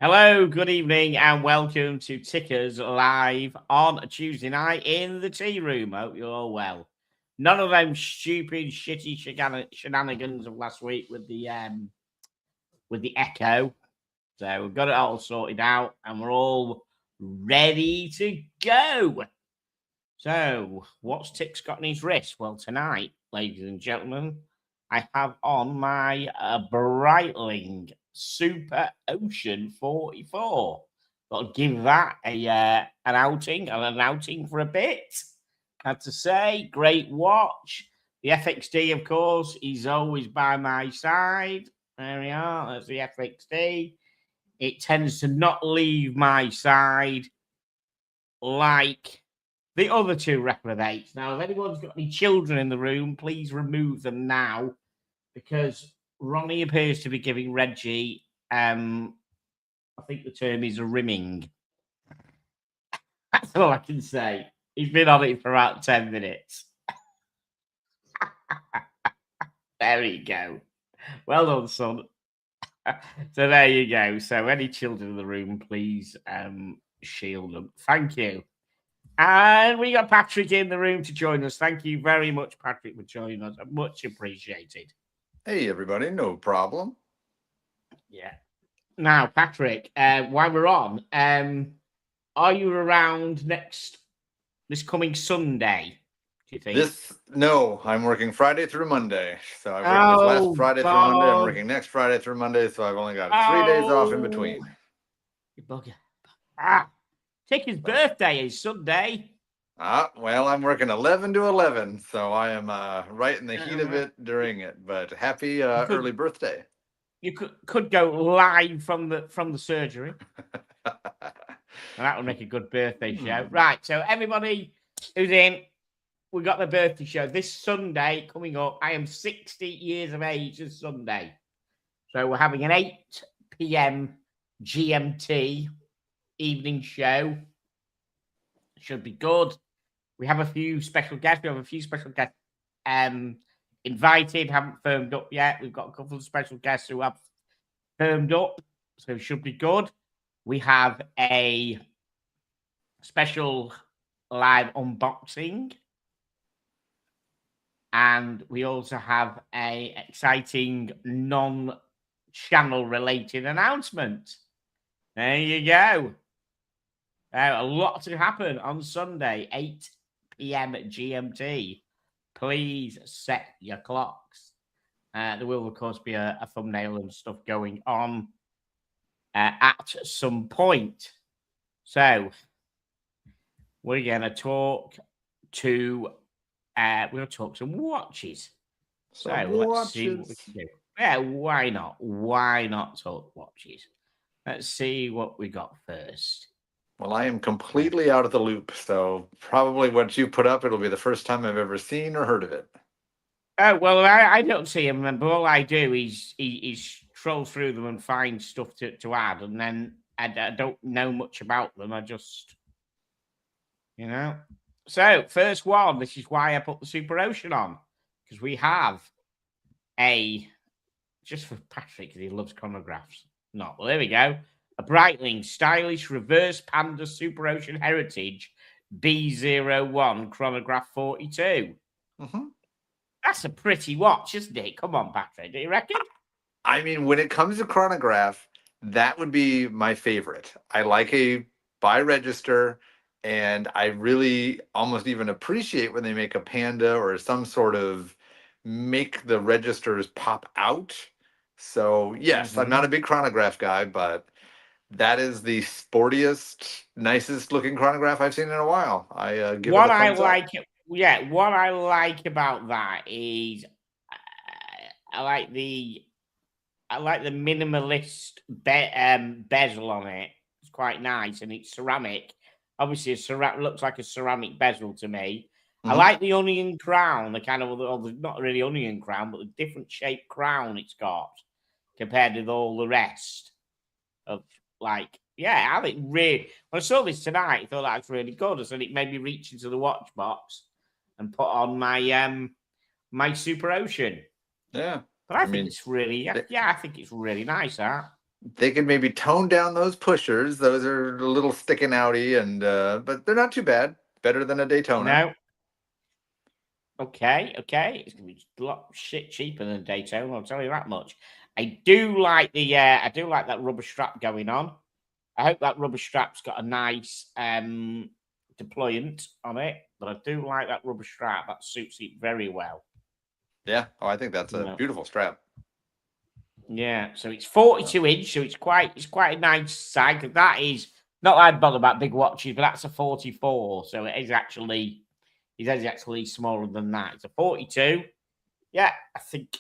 Hello, good evening, and welcome to Tickers Live on a Tuesday night in the tea room. Hope you're all well. None of them stupid, shitty shenanigans of last week with the echo. So we've got it all sorted out, and we're all ready to go. So, what's Tick's got in his wrist? Well, tonight, ladies and gentlemen, I have on my Breitling Super Ocean 44. Got to give that an outing for a bit. Had to say, great watch. The FXD, of course, is always by my side. There we are. There's the FXD. It tends to not leave my side like the other two reprobates. Now, if anyone's got any children in the room, please remove them now, because Ronnie appears to be giving Reggie, I think the term is a rimming. That's all I can say. He's been on it for about 10 minutes. There you go. Well done, son. So there you go. So any children in the room, please shield them. Thank you. And we got Patrick in the room to join us. Thank you very much, Patrick, for joining us. Much appreciated. Hey, everybody. No problem. Yeah. Now, Patrick, while we're on, are you around this coming Sunday? Do you think? No, I'm working Friday through Monday. So I worked this last Friday through Monday. I'm working next Friday through Monday. So I've only got 3 days off in between. You bugger. Take his birthday is Sunday. Well, I'm working 11 to 11. So I am right in the heat of it during it. But happy early birthday. You could go live from the surgery. That would make a good birthday show. Right, so everybody who's in, we got the birthday show this Sunday coming up. I am 60 years of age this Sunday. So we're having an 8 p.m. GMT evening show. Should be good. We have a few special guests. Invited, haven't firmed up yet. We've got a couple of special guests who have firmed up, so it should be good. We have a special live unboxing, and we also have a exciting non-channel related announcement. There you go. A lot to happen on Sunday, 8 p.m. GMT. Please set your clocks. There will, of course, be a thumbnail and stuff going on at some point. So we're going to talk some watches. So let's see what we can do. Yeah, why not? Why not talk watches? Let's see what we got first. Well, I am completely out of the loop, so probably what you put up, it'll be the first time I've ever seen or heard of it. Oh, well, I don't see him, but all I do is troll through them and find stuff to add, and then I don't know much about them. I just, So, first one, this is why I put the Super Ocean on, because we have just for Patrick, because he loves chronographs. Well, there we go. A Breitling stylish reverse Panda Super Ocean Heritage B01 chronograph 42. Mm-hmm. That's a pretty watch, isn't it? Come on, Patrick. Do you reckon? I mean, when it comes to chronograph, that would be my favorite. I like a by register, and I really almost even appreciate when they make a Panda or some sort of make the registers pop out. So, yes, I'm not a big chronograph guy, but that is the sportiest, nicest looking chronograph I've seen in a while. I give what it a I thumbs like. up. Yeah, what I like about that is I like the minimalist bezel on it. It's quite nice, and it's ceramic. Obviously, looks like a ceramic bezel to me. Mm-hmm. I like the onion crown, the kind of, not really onion crown, but the different shaped crown it's got compared with all the rest of I think really. When I saw this tonight, I thought that was really good. I said it made me reach into the watch box and put on my my Super Ocean. Yeah, but I think it's really, I think it's really nice. That they could maybe tone down those pushers. Those are a little sticking outy, and but they're not too bad. Better than a Daytona. No. Okay. It's gonna be a lot shit cheaper than a Daytona. I'll tell you that much. I do like that rubber strap going on. I hope that rubber strap's got a nice deployant on it, but I do like that rubber strap. That suits it very well. Yeah. Oh, I think that's a beautiful strap. Yeah, so it's 42 inch, so it's quite a nice size. That is not that I'd bother about big watches, but that's a 44, so it is actually smaller than that. It's a 42. Yeah, I think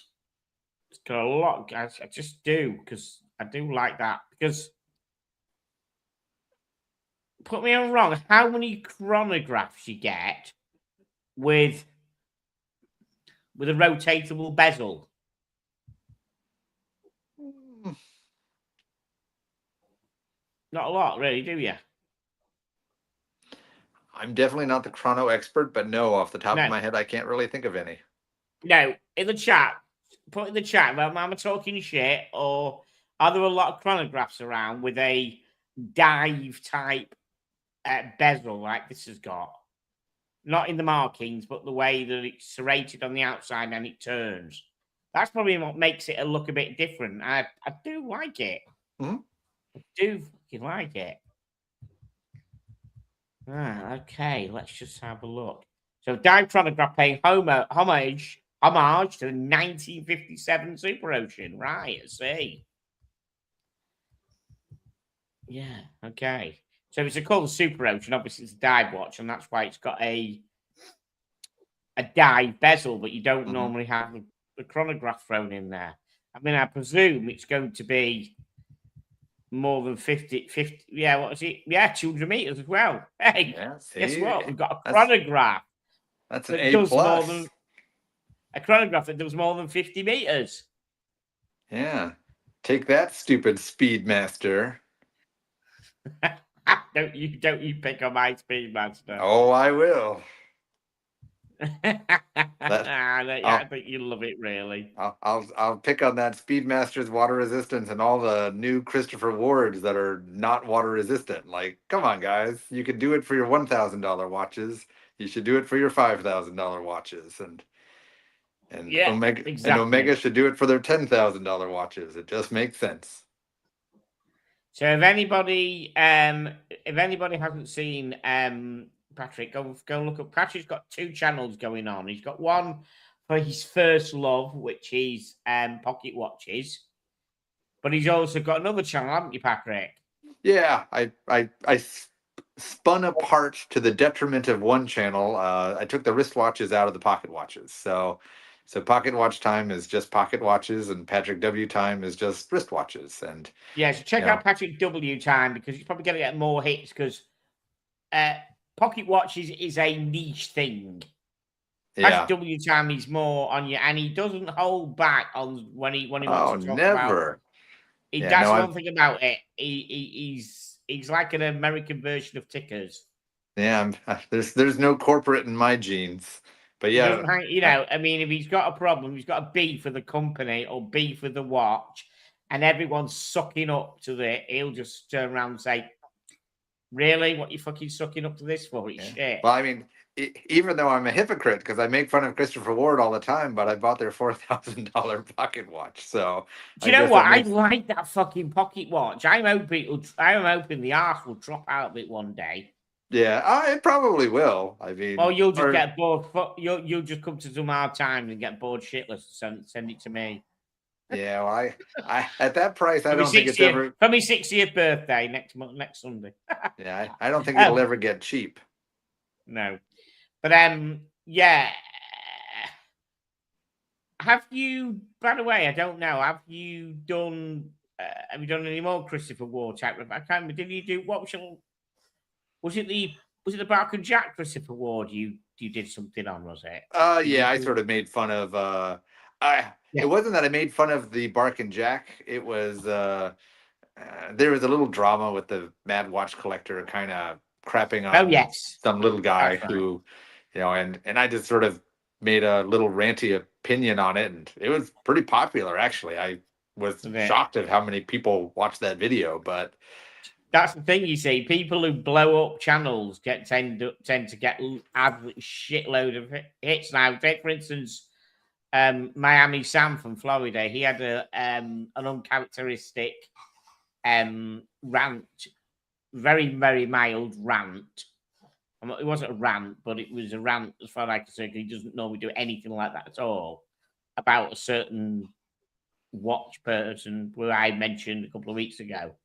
it's got a lot. I just do because I do like that. Because put me on wrong, how many chronographs you get with a rotatable bezel? Not a lot, really, do you? I'm definitely not the chrono expert, but no, off the top No. of my head, I can't really think of any. No, in the chat, put in the chat, well, am I talking shit, or are there a lot of chronographs around with a dive type bezel like this has got? Not in the markings, but the way that it's serrated on the outside and it turns. That's probably what makes it look a bit different. I do like it. Mm-hmm. I do fucking like it. Okay, let's just have a look. So Dive Chronograph paying homage to the 1957 Super Ocean. Right, I see. Yeah, okay. So it's called Super Ocean. Obviously, it's a dive watch, and that's why it's got a dive bezel, but you don't normally have the chronograph thrown in there. I mean, I presume it's going to be more than 50. Yeah, what is it? Yeah, 200 meters as well. Hey, guess what? We've got a chronograph. That's an A plus. A chronograph that does more than 50 meters. Yeah. Take that, stupid Speedmaster. Don't you pick on my Speedmaster. Oh, I will. I think you love it, really. I'll pick on that Speedmaster's water resistance and all the new Christopher Wards that are not water resistant. Like, come on, guys, you can do it for your $1,000 watches. You should do it for your $5,000 watches, and yeah, Omega exactly. And Omega should do it for their $10,000 watches. It just makes sense. So if anybody hasn't seen Patrick, go look up. Patrick's got 2 channels going on. He's got one for his first love, which is pocket watches, but he's also got another channel, haven't you, Patrick? Yeah, I spun apart to the detriment of one channel. I took the wristwatches out of the pocket watches. So pocket watch time is just pocket watches, and Patrick W time is just wristwatches. And yeah, so check out Patrick W time, because he's probably going to get more hits, because pocket watches is a niche thing. Yeah. Patrick W time is more on you, and he doesn't hold back on when he wants to talk never. About. That's one thing about it. He's like an American version of Tickers. Yeah, there's no corporate in my genes. But yeah, I mean, if he's got a problem, he's got a beef with the company or beef with the watch, and everyone's sucking up to it, he'll just turn around and say, "Really? What you fucking sucking up to this for? It's shit." Well, I mean, even though I'm a hypocrite because I make fun of Christopher Ward all the time, but I bought their $4,000 pocket watch. So do you know what? I like that fucking pocket watch. I'm hoping the arse will drop out of it one day. Yeah, it probably will. I mean, or you'll just get bored. You'll just come to some hard times and get bored shitless. Send it to me. Yeah, well, I at that price, I don't think it's ever for my 60th birthday next Sunday. Yeah, I don't think it'll ever get cheap. No, but yeah. Have you? By the way, I don't know. Have you done any more Christopher Ward type? I can't remember. Did you do what was it the Bark and Jack Christopher Ward you did something on, was it? Yeah, I sort of made fun of it wasn't that I made fun of the Bark and Jack. It was there was a little drama with the Mad Watch Collector kind of crapping on some little guy who, and I just sort of made a little ranty opinion on it, and it was pretty popular actually. was Yeah. shocked at how many people watched that video. But That's the thing, you see. People who blow up channels tend to get absolute shitload of hits now. Take, for instance, Miami Sam from Florida. He had an uncharacteristic rant, very, very mild rant. It wasn't a rant, but it was a rant as far as I can say. He doesn't normally do anything like that at all about a certain watch person who I mentioned a couple of weeks ago.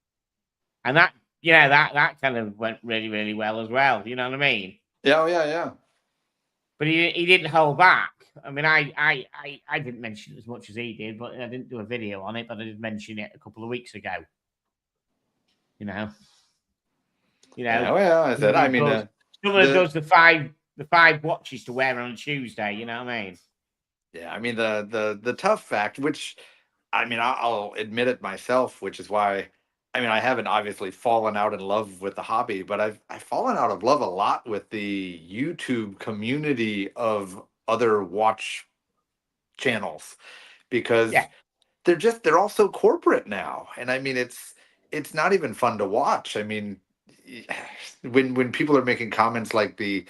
And that, that kind of went really, really well as well. You know what I mean? Yeah. But he didn't hold back. I mean, I didn't mention it as much as he did, but I didn't do a video on it. But I did mention it a couple of weeks ago. Yeah. Well, I said, I mean, someone does the five watches to wear on a Tuesday. You know what I mean? Yeah, I mean the tough fact, which I mean I'll admit it myself, which is why I mean I haven't obviously fallen out in love with the hobby, but I've fallen out of love a lot with the YouTube community of other watch channels because they're all so corporate now, and I mean it's not even fun to watch. I mean, when people are making comments like the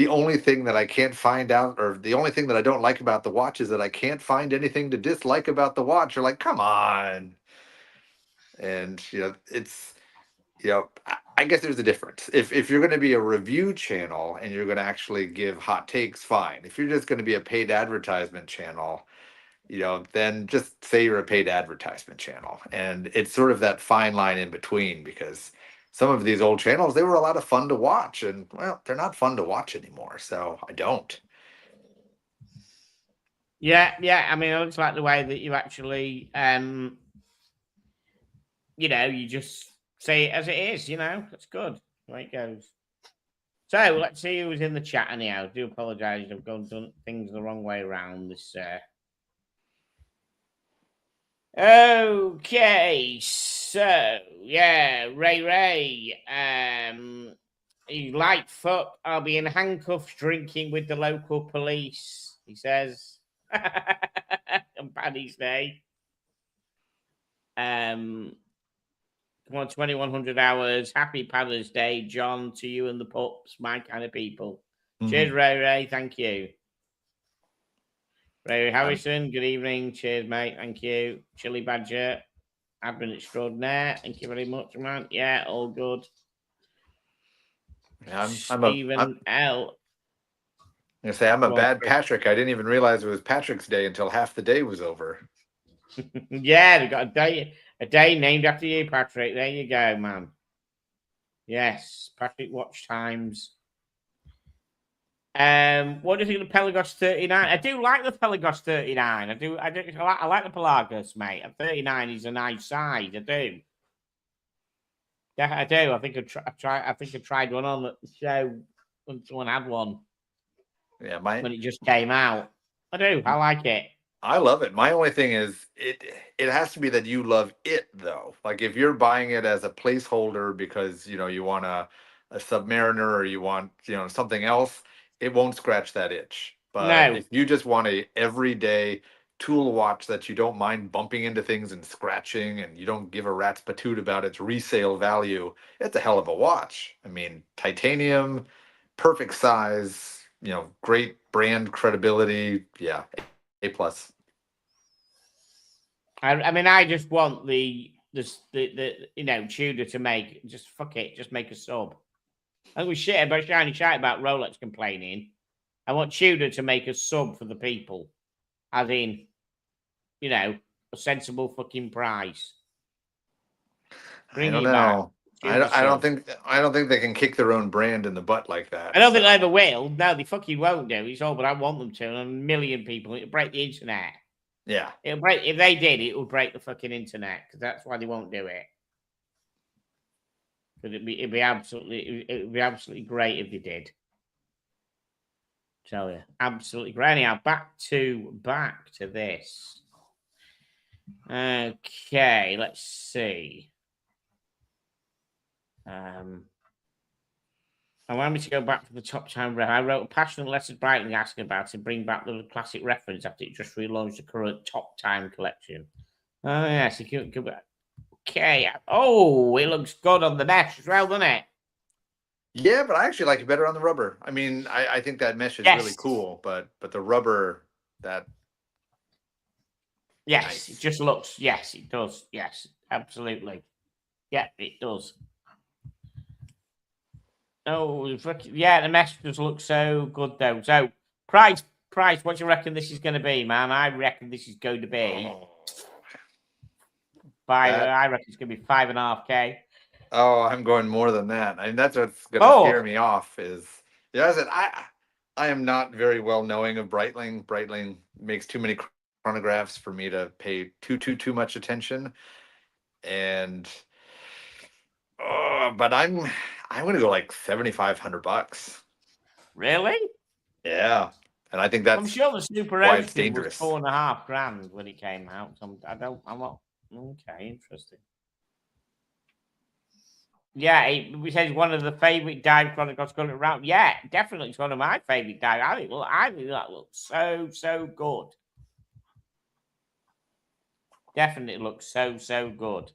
only thing that I can't find out, or the only thing that I don't like about the watch is that I can't find anything to dislike about the watch. You're like, come on. And, it's, I guess there's a difference. If you're going to be a review channel and you're going to actually give hot takes, fine. If you're just going to be a paid advertisement channel, then just say you're a paid advertisement channel. And it's sort of that fine line in between because some of these old channels, they were a lot of fun to watch, and well, they're not fun to watch anymore. So I don't. Yeah. I mean, I just like the way that you actually, you just say it as it is. That's good. The way it goes. So let's see who's in the chat anyhow. I do apologise. I've done things the wrong way around this. Okay, so yeah, Ray. You like fuck? I'll be in handcuffs drinking with the local police. He says on Paddy's Day. Come on, 2100 hours. Happy Paddy's Day, John, to you and the pups, my kind of people. Mm-hmm. Cheers, Ray. Thank you. Ray Harrison, good evening. Cheers, mate. Thank you. Chili Badger, admin extraordinaire. Thank you very much, man. Yeah, all good. Yeah, Stephen L. I'm gonna say I'm a bad Patrick. I didn't even realize it was Patrick's Day until half the day was over. Yeah, we got a day named after you, Patrick. There you go, man. Yes, Patrick Watch Times. What do you think of the Pelagos 39? I do like the Pelagos 39. I like the Pelagos, mate. And 39 is a nice size. I do. Yeah, I do. I think I tried one on the show when someone had one. Yeah, when it just came out. I do. I like it. I love it. My only thing is it has to be that you love it though. Like if you're buying it as a placeholder because you want a Submariner or you want something else, it won't scratch that itch. But if you just want a everyday tool watch that you don't mind bumping into things and scratching and you don't give a rat's patoot about its resale value, it's a hell of a watch. I mean, titanium, perfect size, great brand credibility. Yeah, A+. I mean, I just want the Tudor to make just make a sub. And we shit about shite about Rolex complaining. I want Tudor to make a sub for the people, as in, a sensible fucking price. I don't know. I don't think they can kick their own brand in the butt like that. I don't think they ever will. No, they fucking won't do. It's all, but I want them to. And a million people, it'll break the internet. Yeah, it'll break. If they did, it would break the fucking internet because that's why they won't do it. Because it'd be absolutely great if they did. Tell you, absolutely great. Anyhow, back to this. Okay, let's see. Allow me to go back to the top time. I wrote a passionate letter to Breitling asking about it, bring back the classic reference after it just relaunched the current top time collection. Oh, yes. Okay. Oh, it looks good on the mesh as well, doesn't it? Yeah, but I actually like it better on the rubber. I mean, I think that mesh is really Yes. cool, but the rubber, that Yes. nice. It just looks. Yes, it does. Yes, absolutely. Yeah, it does. Oh, yeah, the mesh does look so good though. So, price, what do you reckon this is going to be, man? I reckon this is going to be I reckon it's going to be 5.5K. Oh, I'm going more than that. I mean, that's what's going to scare me off. Is yeah, I am not very well knowing of Breitling. Breitling makes too many chronographs for me to pay too much attention, and but I'm going to go like $7,500. Really? Yeah, and I think I'm that's sure the Super why it's Ocean was dangerous. 4.5 grand when it came out. I'm not. Okay, interesting. Yeah, we said one of the favorite dive chronographs going around. Yeah, definitely, it's one of my favorite dive. I think that looks so good. Definitely looks so good.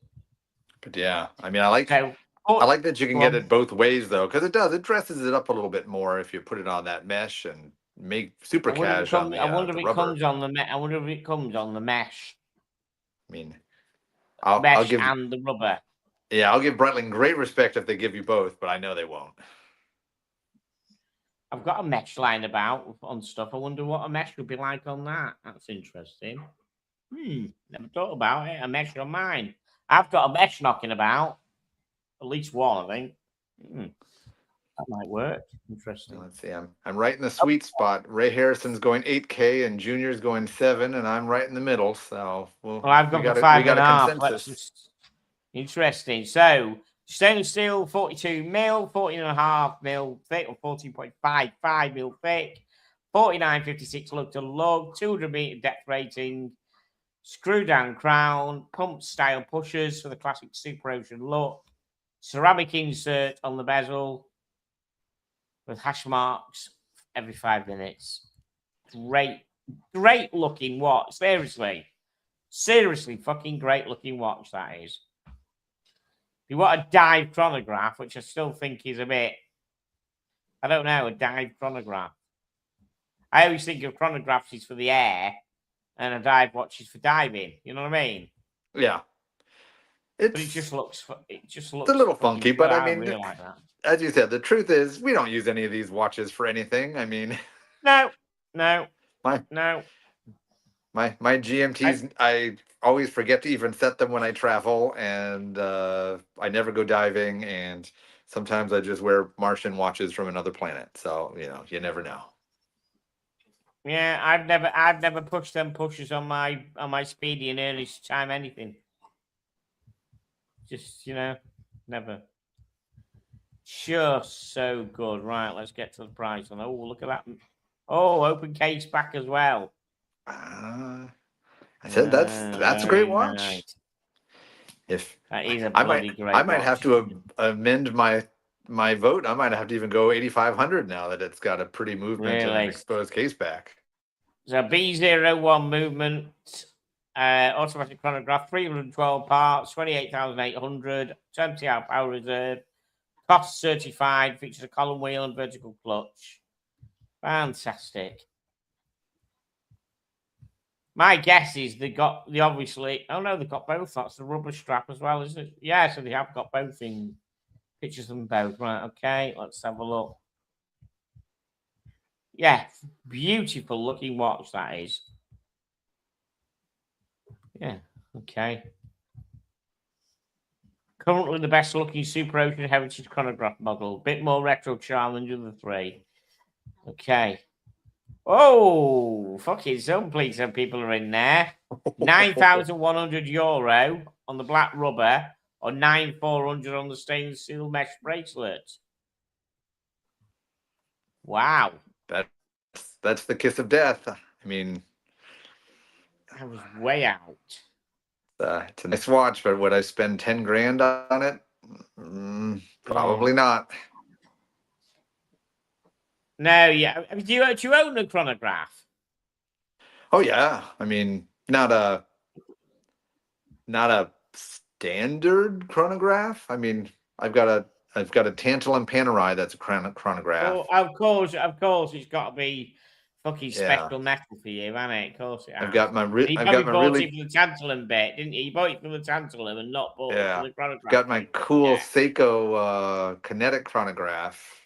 But yeah, I mean, I like So, that you can get it both ways though, because it dresses it up a little bit more if you put it on that mesh and make super cash on the I wonder if it rubber. comes on the I wonder if it comes on the mesh. I mean, I'll give and the rubber. Yeah, I'll give Breitling great respect if they give you both, but I know they won't. I've got a mesh lying about on stuff. I wonder what a mesh would be like on that. That's interesting. Never thought about it. A mesh on mine. I've got a mesh knocking about. At least one, I think. That might work. Interesting. Let's see. I'm right in the sweet spot. Ray Harrison's going 8K and Junior's going 7, and I'm right in the middle. So I've got we got a consensus. Interesting. So stainless steel, 42 mil, 14.5 mil thick, or 14.55 mil thick, 49.56 lug to lug, 200 meter depth rating, screw down crown, pump style pushers for the classic Super Ocean look, ceramic insert on the bezel with hash marks every 5 minutes. Great looking watch. Seriously fucking great looking watch that is. If you want a dive chronograph, which I still think is a bit, I don't know, a dive chronograph. I always think of chronographs is for the air and a dive watch is for diving. You know what I mean? Yeah. It just looks a little funky, but I mean, really like that. As you said, the truth is we don't use any of these watches for anything. I mean, no. My GMTs, I always forget to even set them when I travel, and I never go diving, and sometimes I just wear Martian watches from another planet. So you never know. Yeah, I've never pushed them pushes on my speedy and early time anything. Just never. Just so good. Right, let's get to the price. And look at that. Oh, open case back as well. I said that's a great watch. Nice. If that is a bloody great I might have to amend my vote. I might have to even go 8,500 now that it's got a pretty movement and an exposed case back. So B01 movement, automatic chronograph, 312 parts, 28,800, 20-hour power reserve, cost certified, features a column wheel and vertical clutch. Fantastic. My guess is they obviously. Oh no, they've got both. That's the rubber strap as well, isn't it? Yeah, so they have got both in pictures of them both. Right, okay, let's have a look. Yeah, beautiful looking watch that is. Yeah, okay. Currently the best looking Super Ocean Heritage chronograph model. Bit more retro charm than the other three. Okay. Oh, fucking some people are in there. €9,100 on the black rubber or 9,400 on the stainless steel mesh bracelet. Wow. That's the kiss of death. I mean, I was way out. It's a nice watch, but would I spend 10 grand on it? Probably not. No, yeah. Do you own a chronograph? Oh yeah. I mean, not a not a standard chronograph. I mean, I've got a tantalum Panerai that's a chronograph. Oh, of course, it's got to be fucking Yeah. special metal for you, hasn't it? Of course it has. I've got my You I've probably got my bought really it for the tantalum bit, didn't you? You bought it for the tantalum and not bought it for the chronograph. got my bit. cool Yeah. Seiko kinetic chronograph.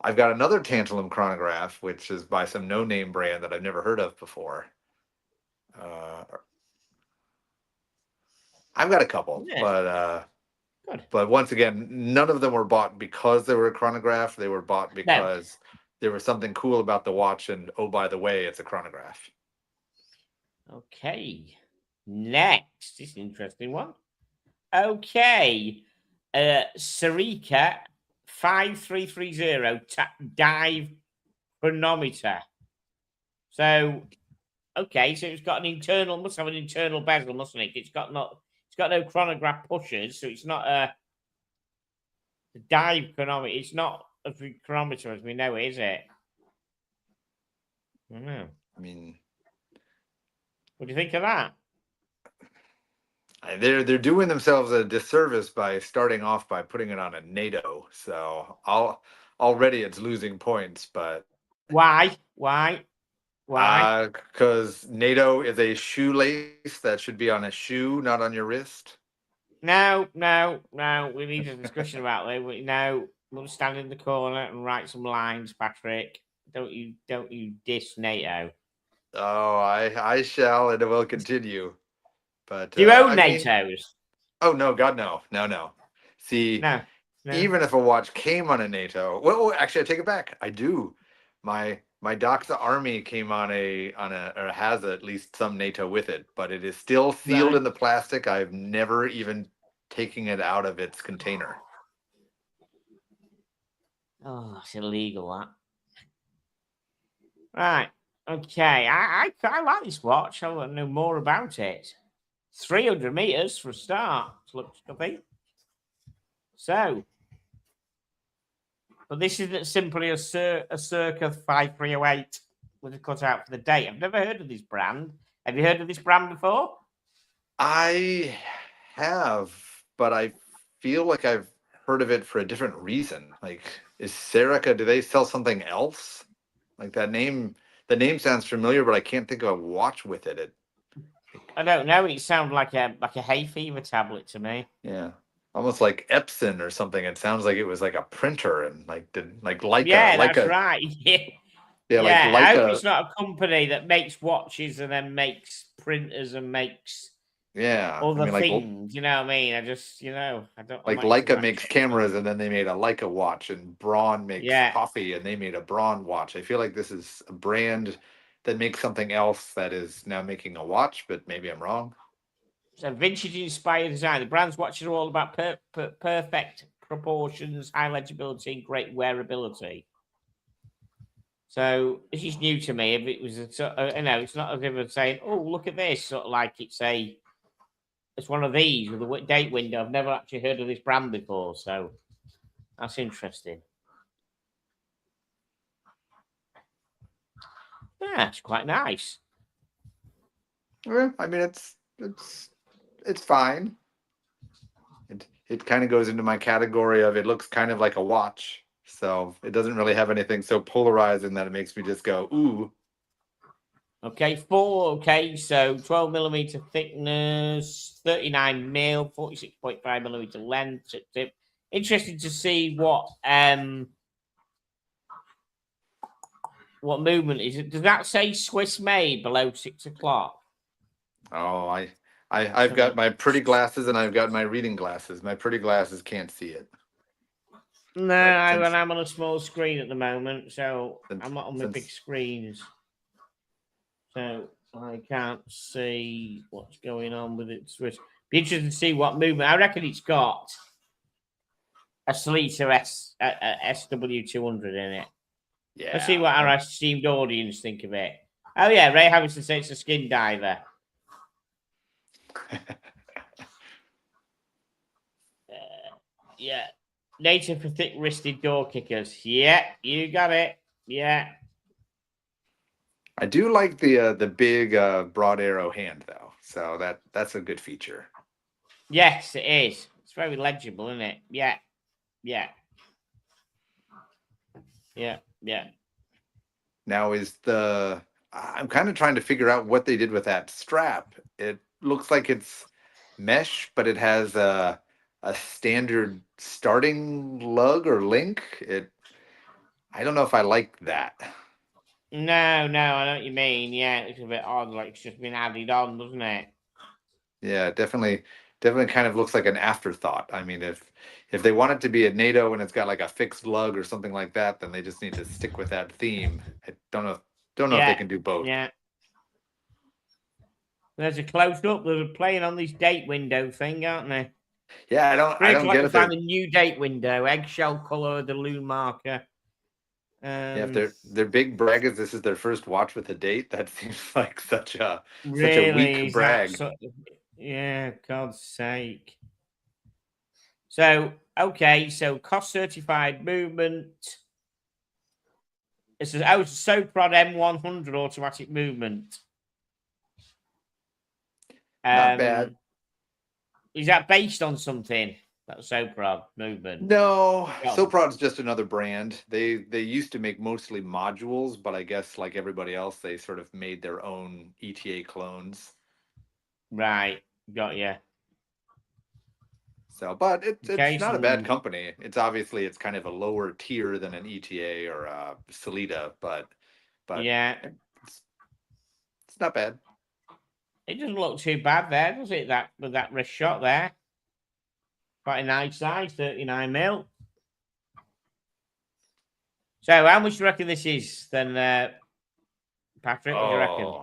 I've got another tantalum chronograph, which is by some no-name brand that I've never heard of before. I've got a couple, Yeah. but once again, none of them were bought because they were a chronograph. They were bought because there was something cool about the watch, and oh, by the way, it's a chronograph. Okay. Next, this is an interesting one. Okay. Sarika 5330 dive chronometer. So, okay, so it's got must have an internal bezel, mustn't it? It's got no chronograph pushers, so it's not a dive chronometer. It's not a chronometer as we know it, is it? I don't know. I mean, what do you think of that? They're doing themselves a disservice by starting off by putting it on a NATO. So already it's losing points, but why? Because NATO is a shoelace that should be on a shoe, not on your wrist. No. We need a discussion about it. No, we'll stand in the corner and write some lines, Patrick. Don't you diss NATO. Oh, I shall, and it will continue. But do you own NATOs? Oh no, God, no. See, no. Even if a watch came on a NATO, well, actually, I take it back. I do. My Doxa Army came on or has at least some NATO with it, but it is still sealed in the plastic. I've never even taken it out of its container. Oh, it's illegal, that. Right. Okay. I like this watch. I want to know more about it. 300 meters for a start. Looks good. So, but this isn't simply a circa 5308 with a cutout for the date. I've never heard of this brand. Have you heard of this brand before? I have, but I feel like I've heard of it for a different reason. Like, is Serica, do they sell something else? Like the name sounds familiar, but I can't think of a watch with it. I don't know. It sounds like a hay fever tablet to me. Yeah, almost like Epson or something. It sounds like it was like a printer and like Leica. Yeah, that's right. Yeah, like I hope it's not a company that makes watches and then makes printers and makes other things. You know what I mean? I just I don't like Leica makes cameras and then they made a Leica watch, and Braun makes coffee and they made a Braun watch. I feel like this is a brand that makes something else that is now making a watch, but maybe I'm wrong. So vintage inspired design. The brand's watches are all about perfect proportions, high legibility, and great wearability. So this is new to me. If it was it's not as if I'm saying, "Oh, look at this," sort of like it's one of these with a date window. I've never actually heard of this brand before, so that's interesting. Yeah, it's quite nice. Well, I mean, it's fine. It kind of goes into my category of it looks kind of like a watch, so it doesn't really have anything so polarizing that it makes me just go ooh. Okay, so 12 millimeter thickness, 39 mil, 46.5 millimeter length. Interesting to see what movement is it? Does that say Swiss made below 6 o'clock? Oh, I've got my pretty glasses and I've got my reading glasses. My pretty glasses can't see it. No, I'm on a small screen at the moment, so I'm not on the big screens. So I can't see what's going on with it. Be interested to see what movement. I reckon it's got a Sellita SW200 in it. Yeah. Let's see what our esteemed audience think of it. Oh yeah, Ray Harrison says it's a skin diver. Yeah. Native for thick-wristed door kickers. Yeah, you got it. Yeah. I do like the big broad arrow hand though. So that's a good feature. Yes, it is. It's very legible, isn't it? Yeah. Yeah. Yeah. Yeah. Now I'm kind of trying to figure out what they did with that strap. It looks like it's mesh, but it has a standard starting lug or link. I don't know if I like that. No, I know what you mean. Yeah, it's a bit odd, like it's just been added on, doesn't it? Yeah, definitely kind of looks like an afterthought. I mean, if they want it to be a NATO and it's got like a fixed lug or something like that, then they just need to stick with that theme. I don't know if they Yeah. can do both. Yeah. There's a close up. They're playing on this date window thing, aren't they? Yeah, I 3 don't o'clock get to it. find a new date window, eggshell color, the loon marker. Yeah, if they're big braggers, this is their first watch with a date. That seems like such a Really, weak is that brag. sort of, yeah, God's sake. So, okay, so cost certified movement. It's a Soprod M100 automatic movement. Not bad. Is that based on something? That Soprod movement? No, Yeah. Soprod's just another brand. They used to make mostly modules, but I guess like everybody else, they sort of made their own ETA clones. Right, got you. So, but Okay, it's not a bad company. It's kind of a lower tier than an ETA or a Sellita, but yeah, it's not bad. it doesn't look too bad there, does it? That with that wrist shot there, quite a nice size, 39 mil. So, how much do you reckon this is then, Patrick? What do you reckon?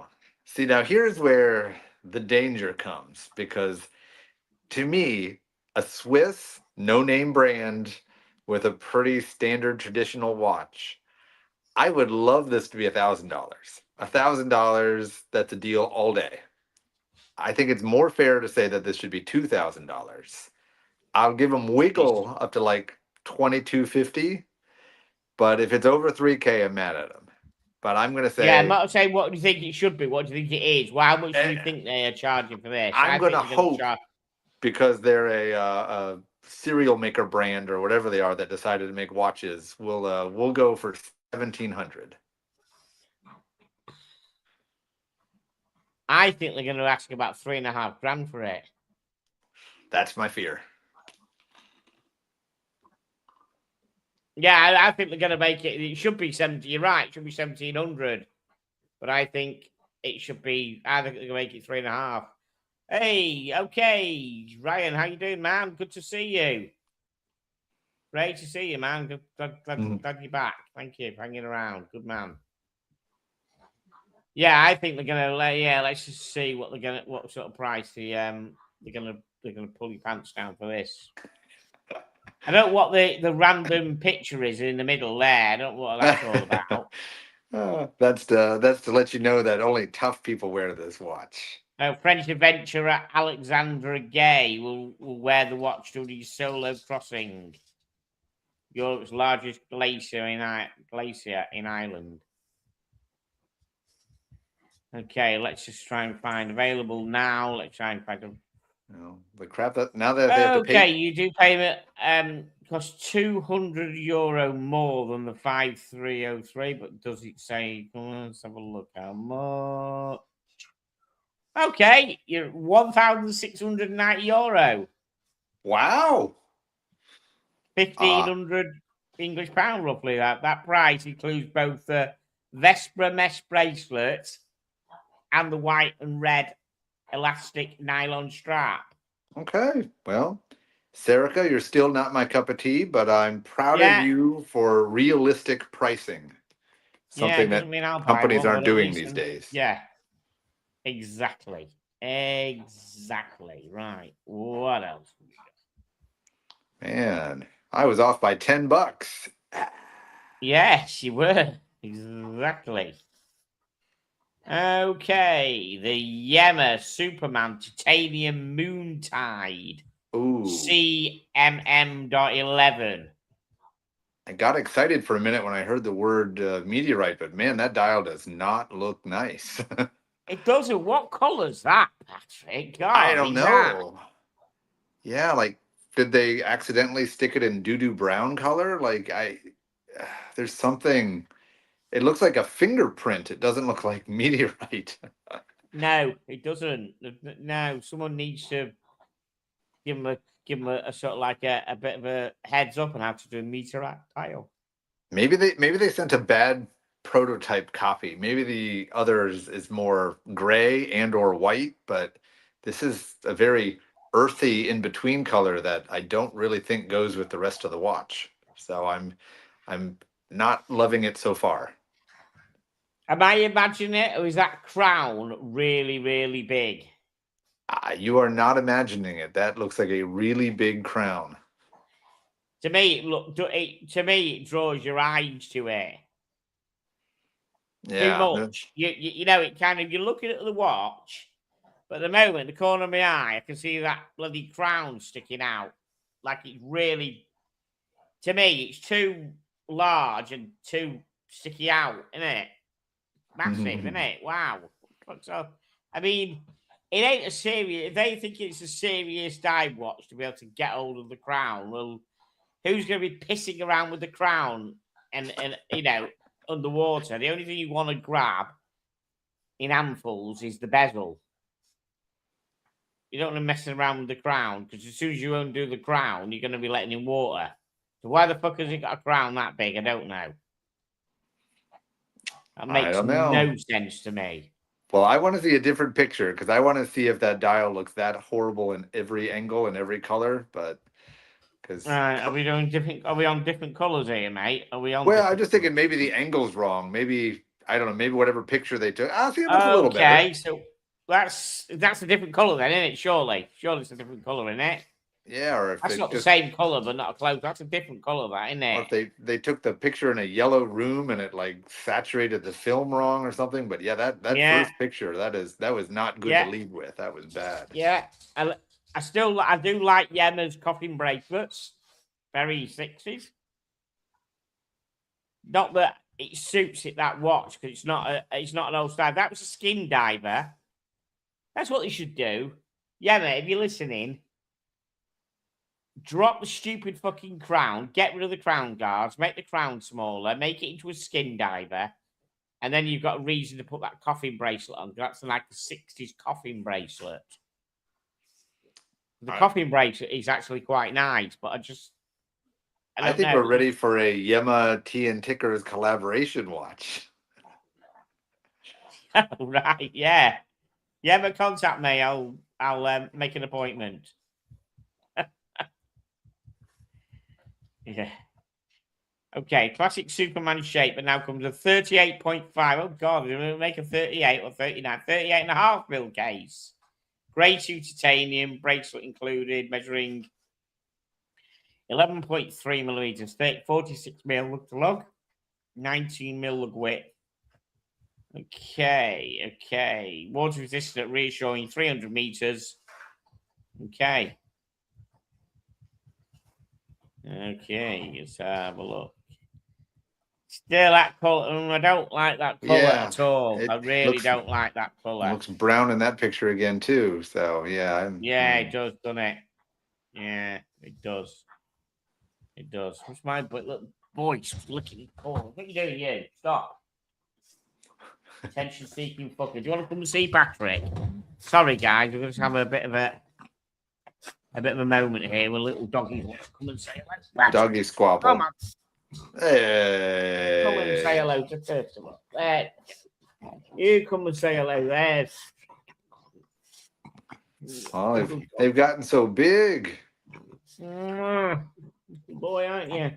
See, now here's where the danger comes because to me, a Swiss no-name brand with a pretty standard traditional watch, I would love this to be $1,000. $1,000, that's a deal all day. I think it's more fair to say that this should be $2,000. I'll give them wiggle up to like $2,250, but if it's over $3K, I'm mad at them. But I'm going to say, yeah, I'm not saying what do you think it should be. What do you think it is? Well, how much do you think they are charging for this? I'm going to hope because they're a cereal maker brand or whatever they are that decided to make watches. We'll go for 1,700. I think they're going to ask about $3,500 for it. That's my fear. Yeah, I think they're going to make it. It should be 70. You're right. It should be 1,700. But I think it should be. I think they're going to make it 3,500. Hey, okay, Ryan, how you doing, man? Good to see you. Great to see you, man. Glad you're back. Thank you for hanging around. Good man. Yeah, I think they're gonna. Let's just see what sort of price they're gonna pull your pants down for this. I don't know what the random picture is in the middle there. I don't know what that's all about. That's to let you know that only tough people wear this watch. French adventurer Alexandra Gay will wear the watch during his solo crossing Europe's largest glacier in Ireland. Okay, let's just try and find available now. Let's try and find them. The crap that now that they have to pay. Okay, you do pay it. Costs €200 more than the 5303, but does it say? Let's have a look. How much? Okay, you're €1,690. Wow. 1,500 English pound, roughly. That price includes both the Vespra mesh bracelet and the white and red elastic nylon strap. Okay, well, Serica, you're still not my cup of tea, but I'm proud of you for realistic pricing. Something that companies aren't doing these days. Yeah, exactly. Right. What else? Man, I was off by $10. Yes, you were. Exactly. Okay, the Yema Superman Titanium Moontide. Ooh. CMM.11. I got excited for a minute when I heard the word meteorite, but man, that dial does not look nice. It doesn't. What colour's that, Patrick? God, I don't that. know. Yeah, like did they accidentally stick it in doo-doo brown color? There's something. It looks like a fingerprint. It doesn't look like meteorite. No, it doesn't. No, someone needs to give him a sort of like a bit of a heads up on how to do a meteorite tile. Maybe they sent a bad prototype copy. Maybe the others is more gray and or white, but this is a very earthy in between color that I don't really think goes with the rest of the watch. So I'm not loving it so far. Am I imagining it, or is that crown really, really big? You are not imagining it. That looks like a really big crown. To me, it draws your eyes to it. Yeah. Too much. You know, it kind of, you're looking at the watch, but at the moment, the corner of my eye, I can see that bloody crown sticking out. Like it's really, to me, it's too large and too sticky out, isn't it? Massive, isn't it? Wow. So, I mean, it ain't a serious, if they think it's a serious dive watch to be able to get hold of the crown, well, who's going to be pissing around with the crown and you know, underwater? The only thing you want to grab in handfuls is the bezel. You don't want to mess around with the crown because as soon as you undo the crown, you're going to be letting in water. So why the fuck has it got a crown that big? I don't know. That makes no sense to me. Well, I want to see a different picture because I want to see if that dial looks that horrible in every angle and every color. But because are we doing different? Are we on different colors here, mate? Are we on? Well, I'm just thinking maybe the angle's wrong. Maybe I don't know. Maybe whatever picture they took. See, it looks a little better. Okay, so that's a different color then, isn't it? Surely it's a different color, isn't it? Yeah, or if that's not the same color, but not close. That's a different color, that, isn't it? Or if they took the picture in a yellow room and it like saturated the film wrong or something. But yeah, that first picture that was not good to lead with. That was bad. Yeah, I do like Yema's coffin bracelets. Very 60s. Not that it suits it, that watch, because it's not an old style. That was a skin diver. That's what they should do. Yema, if you're listening, drop the stupid fucking crown, get rid of the crown guards, make the crown smaller, make it into a skin diver, and then you've got a reason to put that coffin bracelet on. That's like the 60s coffin bracelet. The coffin bracelet is actually quite nice, but I think we're ready for a Yema Tea and Tickers collaboration watch. Right, yeah. Yema, contact me. I'll make an appointment. Yeah. Okay, classic Superman shape, but now comes a 38.5. Oh, God, we're going to make a 38 or 39. 38.5 mil case. Grey 2 titanium, bracelet included, measuring 11.3 millimeters thick, 46 mil lug to lug, 19 mil lug width. Okay. Water resistant, reassuring 300 meters. Okay, let's have a look. Still that color. I don't like that color at all. I really don't like that color. It looks brown in that picture again too. So yeah. It does, doesn't it? Yeah, it does. It does. What's my little voice looking cold? What are you doing here? Stop. Attention seeking fucker. Do you want to come and see Patrick? Sorry guys, we're going to have a bit of a moment here with a little doggy. Come and say hello. Doggy squabble. Come on. Hey. Come and say hello to first of all. There. You come and say hello there. Oh, they've gotten so big. Boy, aren't you?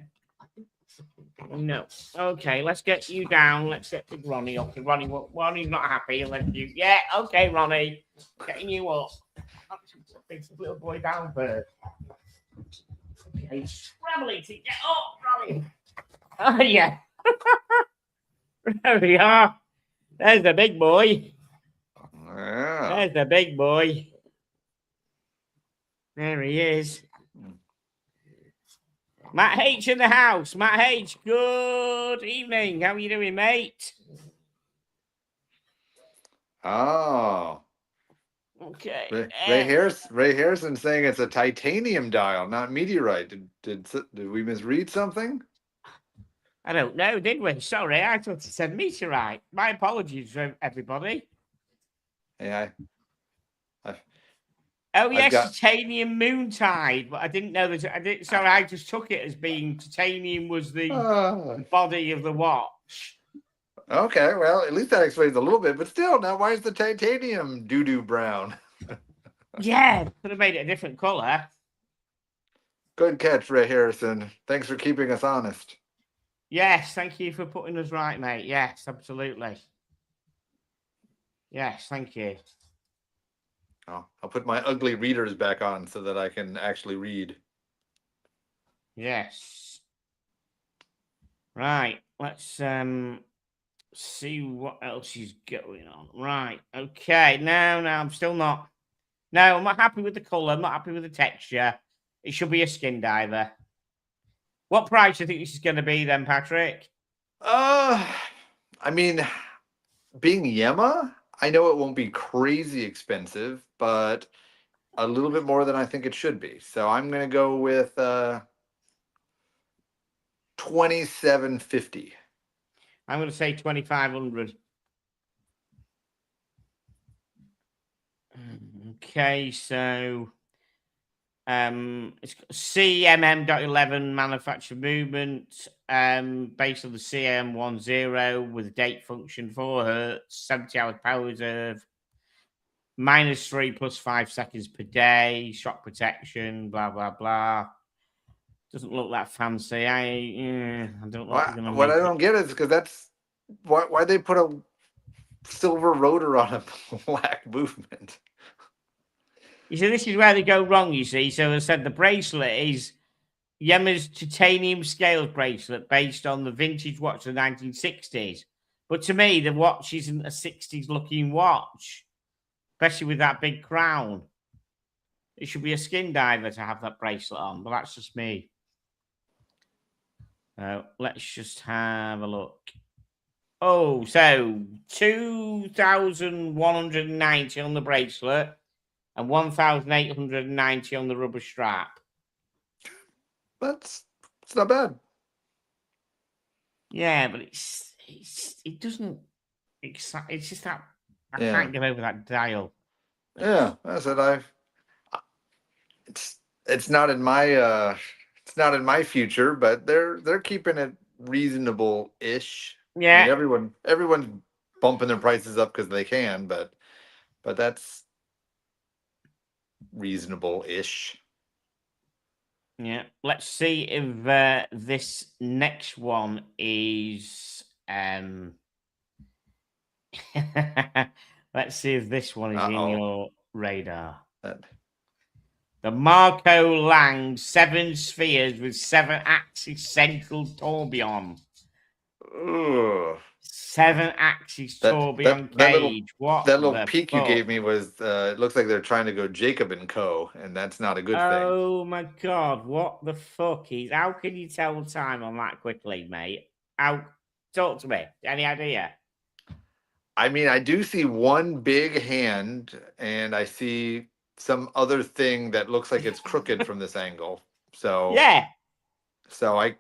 No. Okay, let's get you down. Let's get Big Ronnie up. Ronnie's not happy unless you. Yeah, okay, Ronnie. Getting you up. Big little boy down first. Okay, scrambling to get up, Ronnie. Oh, yeah. There we are. There's the big boy. Yeah. There's the big boy. There he is. Matt H in the house. Matt H, good evening. How are you doing, mate? Oh, Okay. Ray Harrison saying it's a titanium dial, not meteorite. Did we misread something? I don't know, did we? Sorry, I thought it said meteorite. My apologies for everybody. Yeah, Oh I've yes, got. titanium moontide, but I didn't know that. I did. Sorry, I just took it as being titanium was the body of the watch. Okay, well, at least that explains a little bit. But still, now why is the titanium doo-doo brown? Yeah, could have made it a different color. Good catch, Ray Harrison. Thanks for keeping us honest. Yes, thank you for putting us right, mate. Yes, absolutely. Yes, thank you. Oh, I'll put my ugly readers back on so that I can actually read. Yes. Right. Let's see what else is going on. Right. Okay. Now, I'm still not. No, I'm not happy with the color. I'm not happy with the texture. It should be a skin diver. What price do you think this is going to be then, Patrick? I mean, being Yema, I know it won't be crazy expensive, but a little bit more than I think it should be. So I'm gonna go with $27.50. I'm going to say 2,500. Okay, so it's got CMM.11 manufactured movement, based on the CM10 with a date function 4 hertz, 70 hours power reserve, -3 plus 5 seconds per day, shock protection, blah blah blah. Doesn't look that fancy. I don't know what they're going to What make I it. don't get is because that's why they put a silver rotor on a black movement. You see, this is where they go wrong, you see. So I said the bracelet is Yema's titanium scales bracelet based on the vintage watch of the 1960s. But to me, the watch isn't a 60s looking watch, especially with that big crown. It should be a skin diver to have that bracelet on, but that's just me. Let's just have a look. Oh, so 2,190 on the bracelet and 1,890 on the rubber strap. It's not bad. Yeah, but it doesn't. It's just that I can't get over that dial. Yeah, I said it's not in my future, but they're keeping it reasonable-ish. Yeah. I mean, everyone's bumping their prices up because they can, but that's reasonable-ish. Yeah. Let's see if this next one is. Let's see if this one is in your radar. The Marco Lang 7 spheres with 7-axis central tourbillon. Ugh. 7-axis tourbillon cage. That little peek you gave me was it looks like they're trying to go Jacob and Co, and that's not a good thing. Oh my god, what the fuck is? How can you tell the time on that quickly, mate? Talk to me. Any idea? I mean, I do see one big hand, and I see some other thing that looks like it's crooked from this angle. So yeah. So I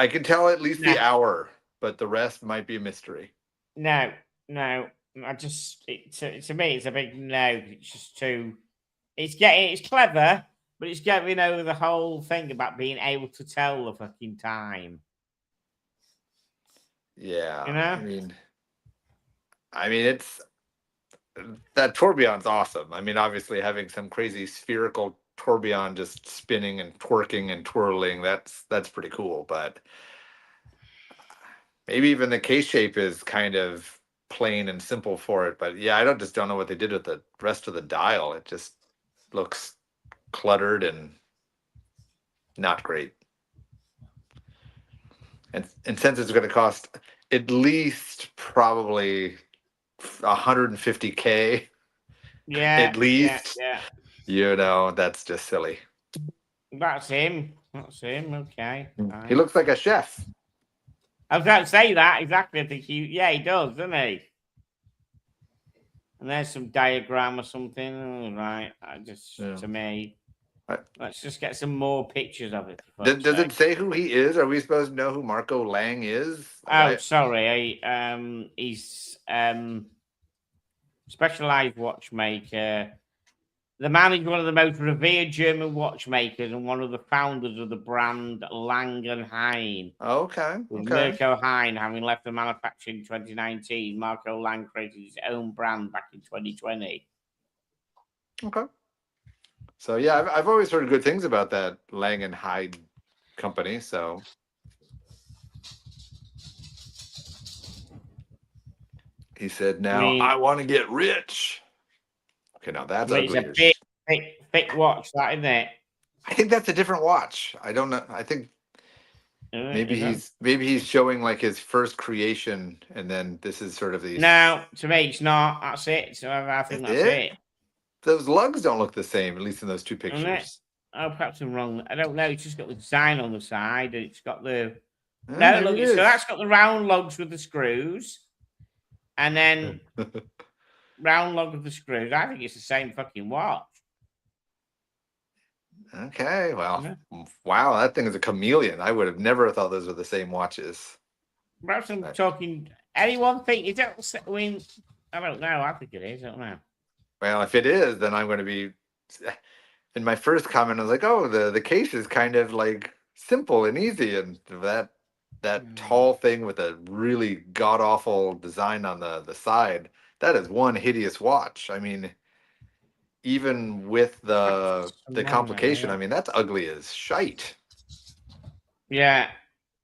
can tell at least the hour, but the rest might be a mystery. No. I just to me it's a big no. It's just too. It's clever, but it's getting over the whole thing about being able to tell the fucking time. Yeah, you know. I mean, it's that tourbillon's awesome. I mean, obviously having some crazy spherical tourbillon just spinning and twerking and twirling, that's pretty cool. But maybe even the case shape is kind of plain and simple for it. But yeah, I just don't know what they did with the rest of the dial. It just looks cluttered and not great. And since it's going to cost at least probably $150K, at least, that's just silly. That's him. Okay. He looks like a chef. I was about to say that exactly. I think he does, doesn't he? And there's some diagram or something. All right. To me. Let's just get some more pictures of it. Does it say who he is? Are we supposed to know who Marco Lang is? Sorry. He's specialized watchmaker. The man is one of the most revered German watchmakers and one of the founders of the brand Lang & Hein. Okay. With Mirko Hein having left the manufacturer in 2019, Marco Lang created his own brand back in 2020. Okay. So yeah, I've always heard good things about that Lang & Hein company. So he said, "Now I want to get rich." Okay, now that's ugly. It's a thick watch, that isn't it? I think that's a different watch. I don't know. I think maybe he's showing like his first creation, and then this is sort of the. No, to me it's not. That's it. So I think that's it. Those lugs don't look the same, at least in those two pictures. Oh, perhaps I'm wrong. I don't know. It's just got the design on the side, and it's got the. No, look. So that's got the round lugs with the screws, and then round lug with the screws. I think it's the same fucking watch. Okay, well, wow, that thing is a chameleon. I would have never thought those were the same watches. Perhaps I'm talking. Anyone think is that? I mean, I don't know. I think it is. I don't know. Well, if it is, then I'm going to be. In my first comment, I was like, "Oh, the case is kind of like simple and easy," and that tall thing with a really god awful design on the side. That is one hideous watch. I mean, even with the complication, I mean, that's ugly as shite. Yeah.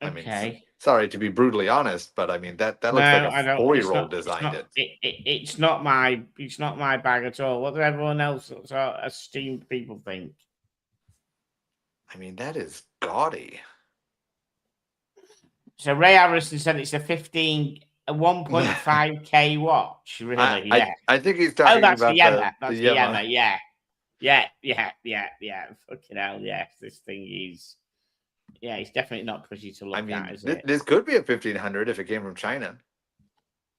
Okay. I mean, sorry to be brutally honest, but I mean that looks like a 4-year-old designed it. It's not my bag at all. What do everyone else, esteemed people, think? I mean, that is gaudy. So Ray Harrison said it's a 1.5K watch. Really? I think he's talking about Vienna. That's Vienna. Yeah. Fucking hell, yes. This thing is. Yeah, it's definitely not pretty to look at, is it? This could be a 1500 if it came from China.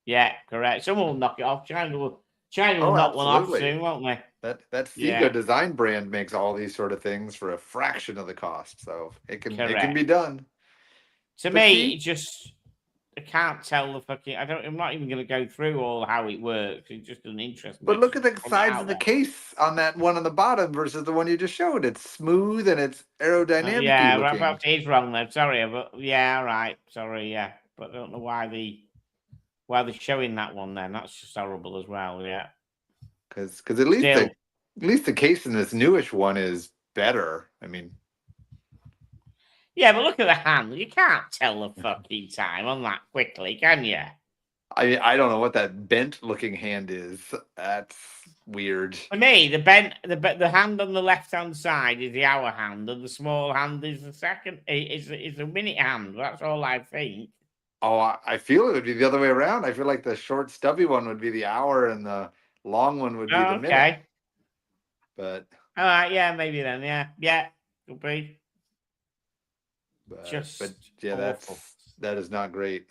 Yeah, correct. Someone will knock it off. China will knock one off soon, won't they? That Figo design brand makes all these sort of things for a fraction of the cost, so it can be done. To me, I can't tell the fucking. I'm not even going to go through all how it works. It just doesn't interest me. But look at the sides of the case on that one on the bottom versus the one you just showed. It's smooth and it's aerodynamic. Yeah, perhaps it is wrong though. Sorry, but yeah, right. Sorry, yeah, but I don't know why they're showing that one. Then that's just horrible as well. Yeah, because at least the case in this newish one is better. I mean. Yeah, but look at the hand. You can't tell the fucking time on that quickly, can you? I don't know what that bent-looking hand is. That's weird. For me, the hand on the left-hand side is the hour hand, and the small hand is the second. Is the minute hand. That's all I think. Oh, I feel it would be the other way around. I feel like the short, stubby one would be the hour, and the long one would be the minute. Okay. But all right, yeah, maybe then. Yeah, could be. But yeah, that is not great.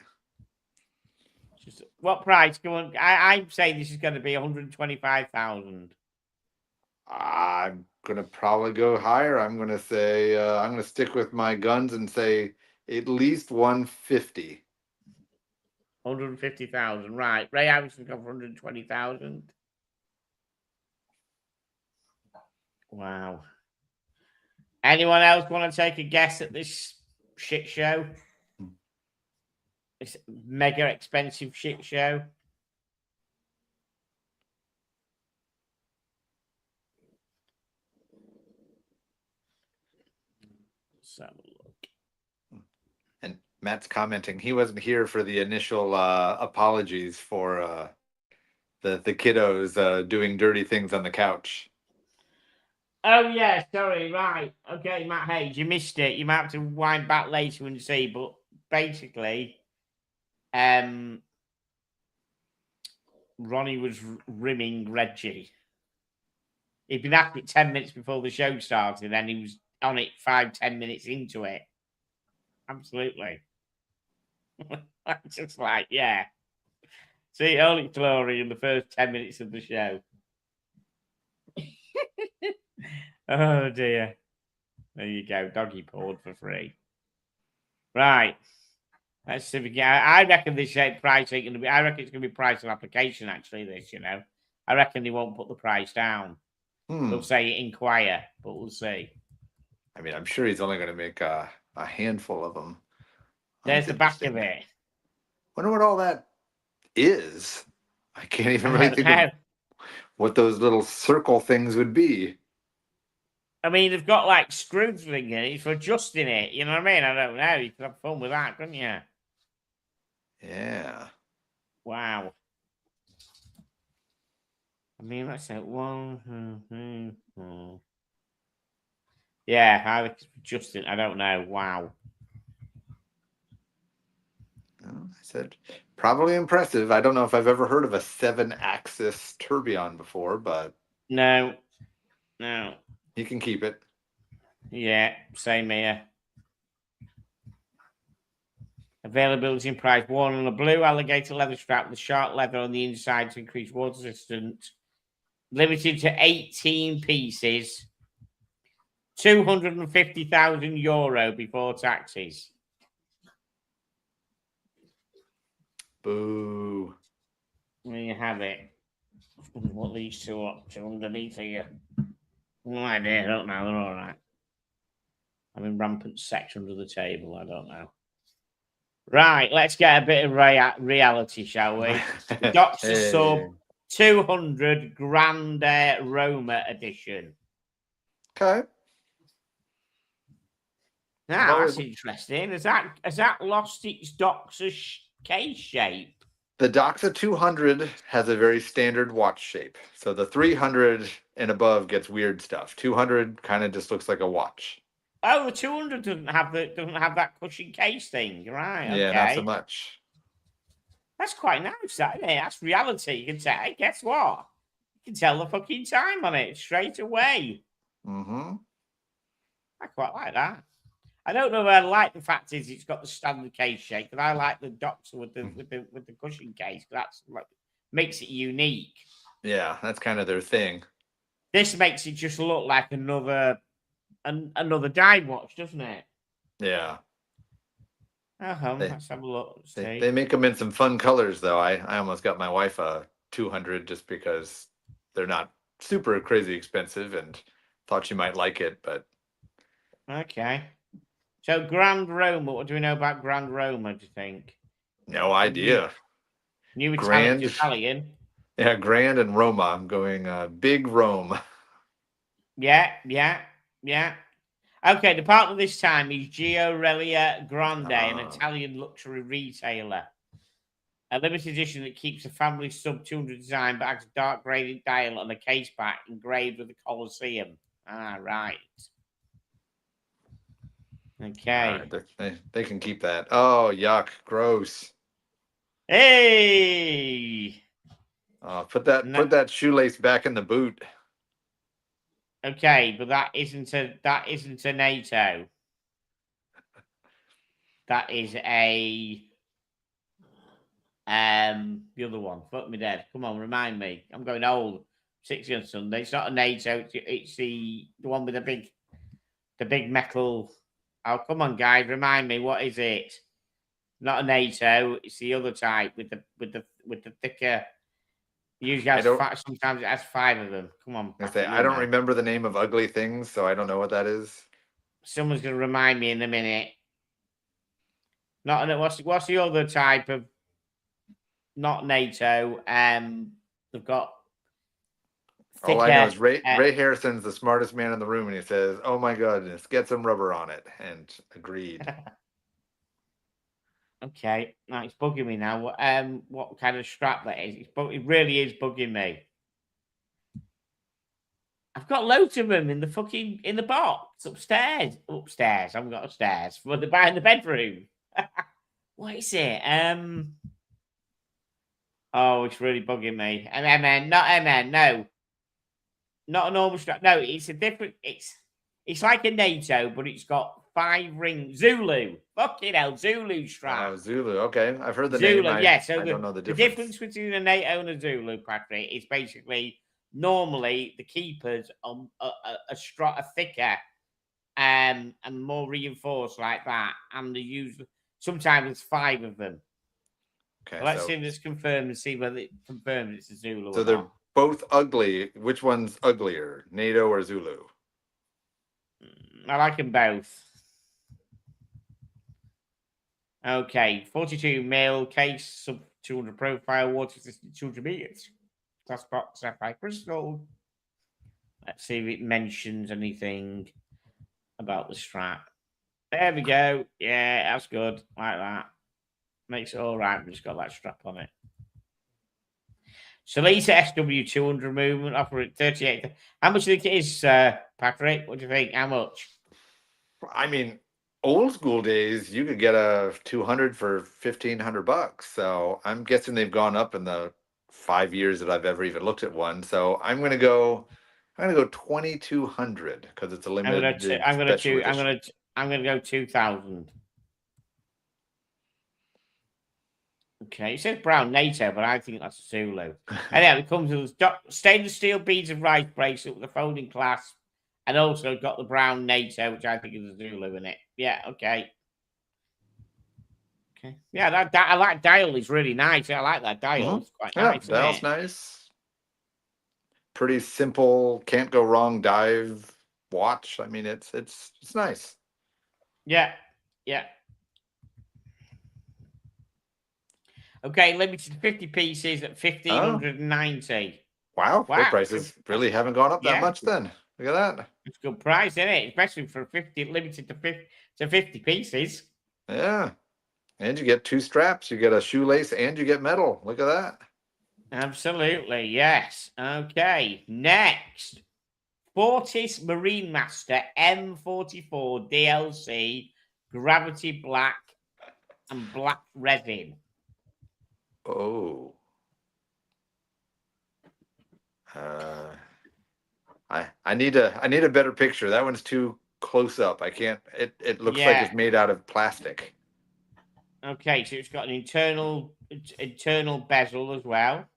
What price? Go on. I say this is going to be 125,000. I'm gonna probably go higher. I'm gonna say I'm gonna stick with my guns and say at least 150. 150,000, right? Ray Harrison got 120,000. Wow. Anyone else want to take a guess at this shit show? It's mega expensive shit show. Let's have a look. And Matt's commenting he wasn't here for the initial apologies for the kiddos doing dirty things on the couch. Oh, yeah, sorry, right. Okay, Matt Hayes, you missed it. You might have to wind back later and see, but basically, Ronnie was rimming Reggie. He'd been at it 10 minutes before the show started, and he was on it 5-10 minutes into it. Absolutely. Just like, yeah. See all its glory in the first 10 minutes of the show. Oh dear. There you go. Doggy poured for free. Right. Let's see if we can. I reckon this price ain't going to be. I reckon it's going to be price on application, actually, this, I reckon they won't put the price down. They'll say inquire, but we'll see. I mean, I'm sure he's only going to make a handful of them. There's the back of it. Wonder what all that is. I can't even really think of what those little circle things would be. I mean, they've got like screw thing in it for adjusting it. You know what I mean? I don't know. You could have fun with that, couldn't you? Yeah. Wow. I mean, that's it. Yeah, how they adjusting? I don't know. Wow. Well, I said probably impressive. I don't know if I've ever heard of a 7-axis tourbillon before, but no. You can keep it. Yeah, same here. Availability and price. Worn on a blue alligator leather strap with sharp leather on the inside to increase water resistance. Limited to 18 pieces. €250,000 before taxes. Boo. There you have it. What these two up to underneath here? No idea. I don't know. They're all right. I'm in rampant sex under the table. I don't know. Right, let's get a bit of reality, shall we? Dr. Sub 200 Grand Roma edition. Okay. Now, that's interesting. Has that lost its Doxa case shape? The Doxa 200 has a very standard watch shape. So the 300 and above gets weird stuff. 200 kind of just looks like a watch. Oh, the 200 doesn't have that cushion case thing, right? Yeah, okay. not so much. That's quite nice, that, isn't it? That's reality. You can say, guess what? You can tell the fucking time on it straight away. Mm-hmm. I quite like that. I don't know if I like the fact is it's got the standard case shape, but I like the Doxa with the cushion case. That's like makes it unique. Yeah, that's kind of their thing. This makes it just look like another dive watch, doesn't it? Yeah. Let's have a look. They make them in some fun colors, though. I almost got my wife a 200 just because they're not super crazy expensive and thought she might like it, but okay. So Grand Roma, what do we know about Grand Roma, do you think? No idea. New Italian. Yeah, Grand and Roma. I'm going big Rome. Yeah. Okay, the partner this time is Giorelia Grande, an Italian luxury retailer. A limited edition that keeps a family sub 200 design but has a dark graded dial on the case back engraved with the Colosseum. Right. Okay. Right, they can keep that. Oh, yuck. Gross. Hey! Put that shoelace back in the boot. Okay, but that isn't a NATO. That is a the other one. Fuck me dead. Come on, remind me. I'm going old. 60 on Sunday. It's not a NATO. It's the one with the big metal. Oh, come on, guys, remind me. What is it? Not a NATO. It's the other type with the thicker. Usually has sometimes it has 5 of them. Come on. I don't remember the name of ugly things, so I don't know what that is. Someone's going to remind me in a minute. What's the other type of not NATO? They've got thicker, all I know is Ray Harrison's the smartest man in the room, and he says, "Oh my goodness, get some rubber on it." And agreed. Okay, now it's bugging me now. What kind of strap that is? It really is bugging me. I've got loads of them in the box upstairs. I haven't got upstairs, but they're behind the bedroom. What is it? Oh, it's really bugging me. No, not a normal strap. No, it's a different. It's like a NATO, but it's got 5 ring Zulu. Fucking hell, Zulu strap. Zulu. Okay, I've heard the Zulu, name. yeah. So I don't know the the difference. difference between a NATO and a Zulu, Patrick, is basically normally the keepers are a thicker and more reinforced like that, and they use sometimes it's 5 of them. Okay, So let's see if it's confirmed and see whether it confirms it's a Zulu. So or they're not. both ugly. Which one's uglier, NATO or Zulu? I like them both. Okay, 42 mil case, sub 200 profile, water resistant 200 meters. Glass box, sapphire crystal. Let's see if it mentions anything about the strap. There we go. Yeah, that's good. Like that. Makes it all right. We just got that strap on it. Solita SW200 movement offer at 38. How much do you think it is, Patrick? What do you think? How much? I mean, old school days, you could get a 200 for $1,500. So I'm guessing they've gone up in the 5 years that I've ever even looked at one. So I'm gonna go 2,200 because it's a limited special edition. I'm gonna go 2,000. Okay, it says brown NATO, but I think that's a Zulu. And yeah, it comes with stainless steel beads of rice bracelet with a folding clasp, and also got the brown NATO, which I think is a Zulu in it. Yeah, okay. Okay. Yeah, that I like dial is really nice. I like that dial. It's quite nice. Dial's nice. Pretty simple, can't go wrong dive watch. I mean, it's nice. Yeah. Okay, limited 50 pieces at 1,590. Wow, their prices really haven't gone up that much then. Look at that. It's a good price, isn't it? Especially for 50, limited to 50 pieces. Yeah. And you get 2 straps. You get a shoelace and you get metal. Look at that. Absolutely, yes. Okay, next. Fortis Marine Master M44 DLC Gravity Black and Black Resin. Oh. I need a better picture. That one's too close up. I can't. It looks like it's made out of plastic. Okay, so it's got an internal bezel as well.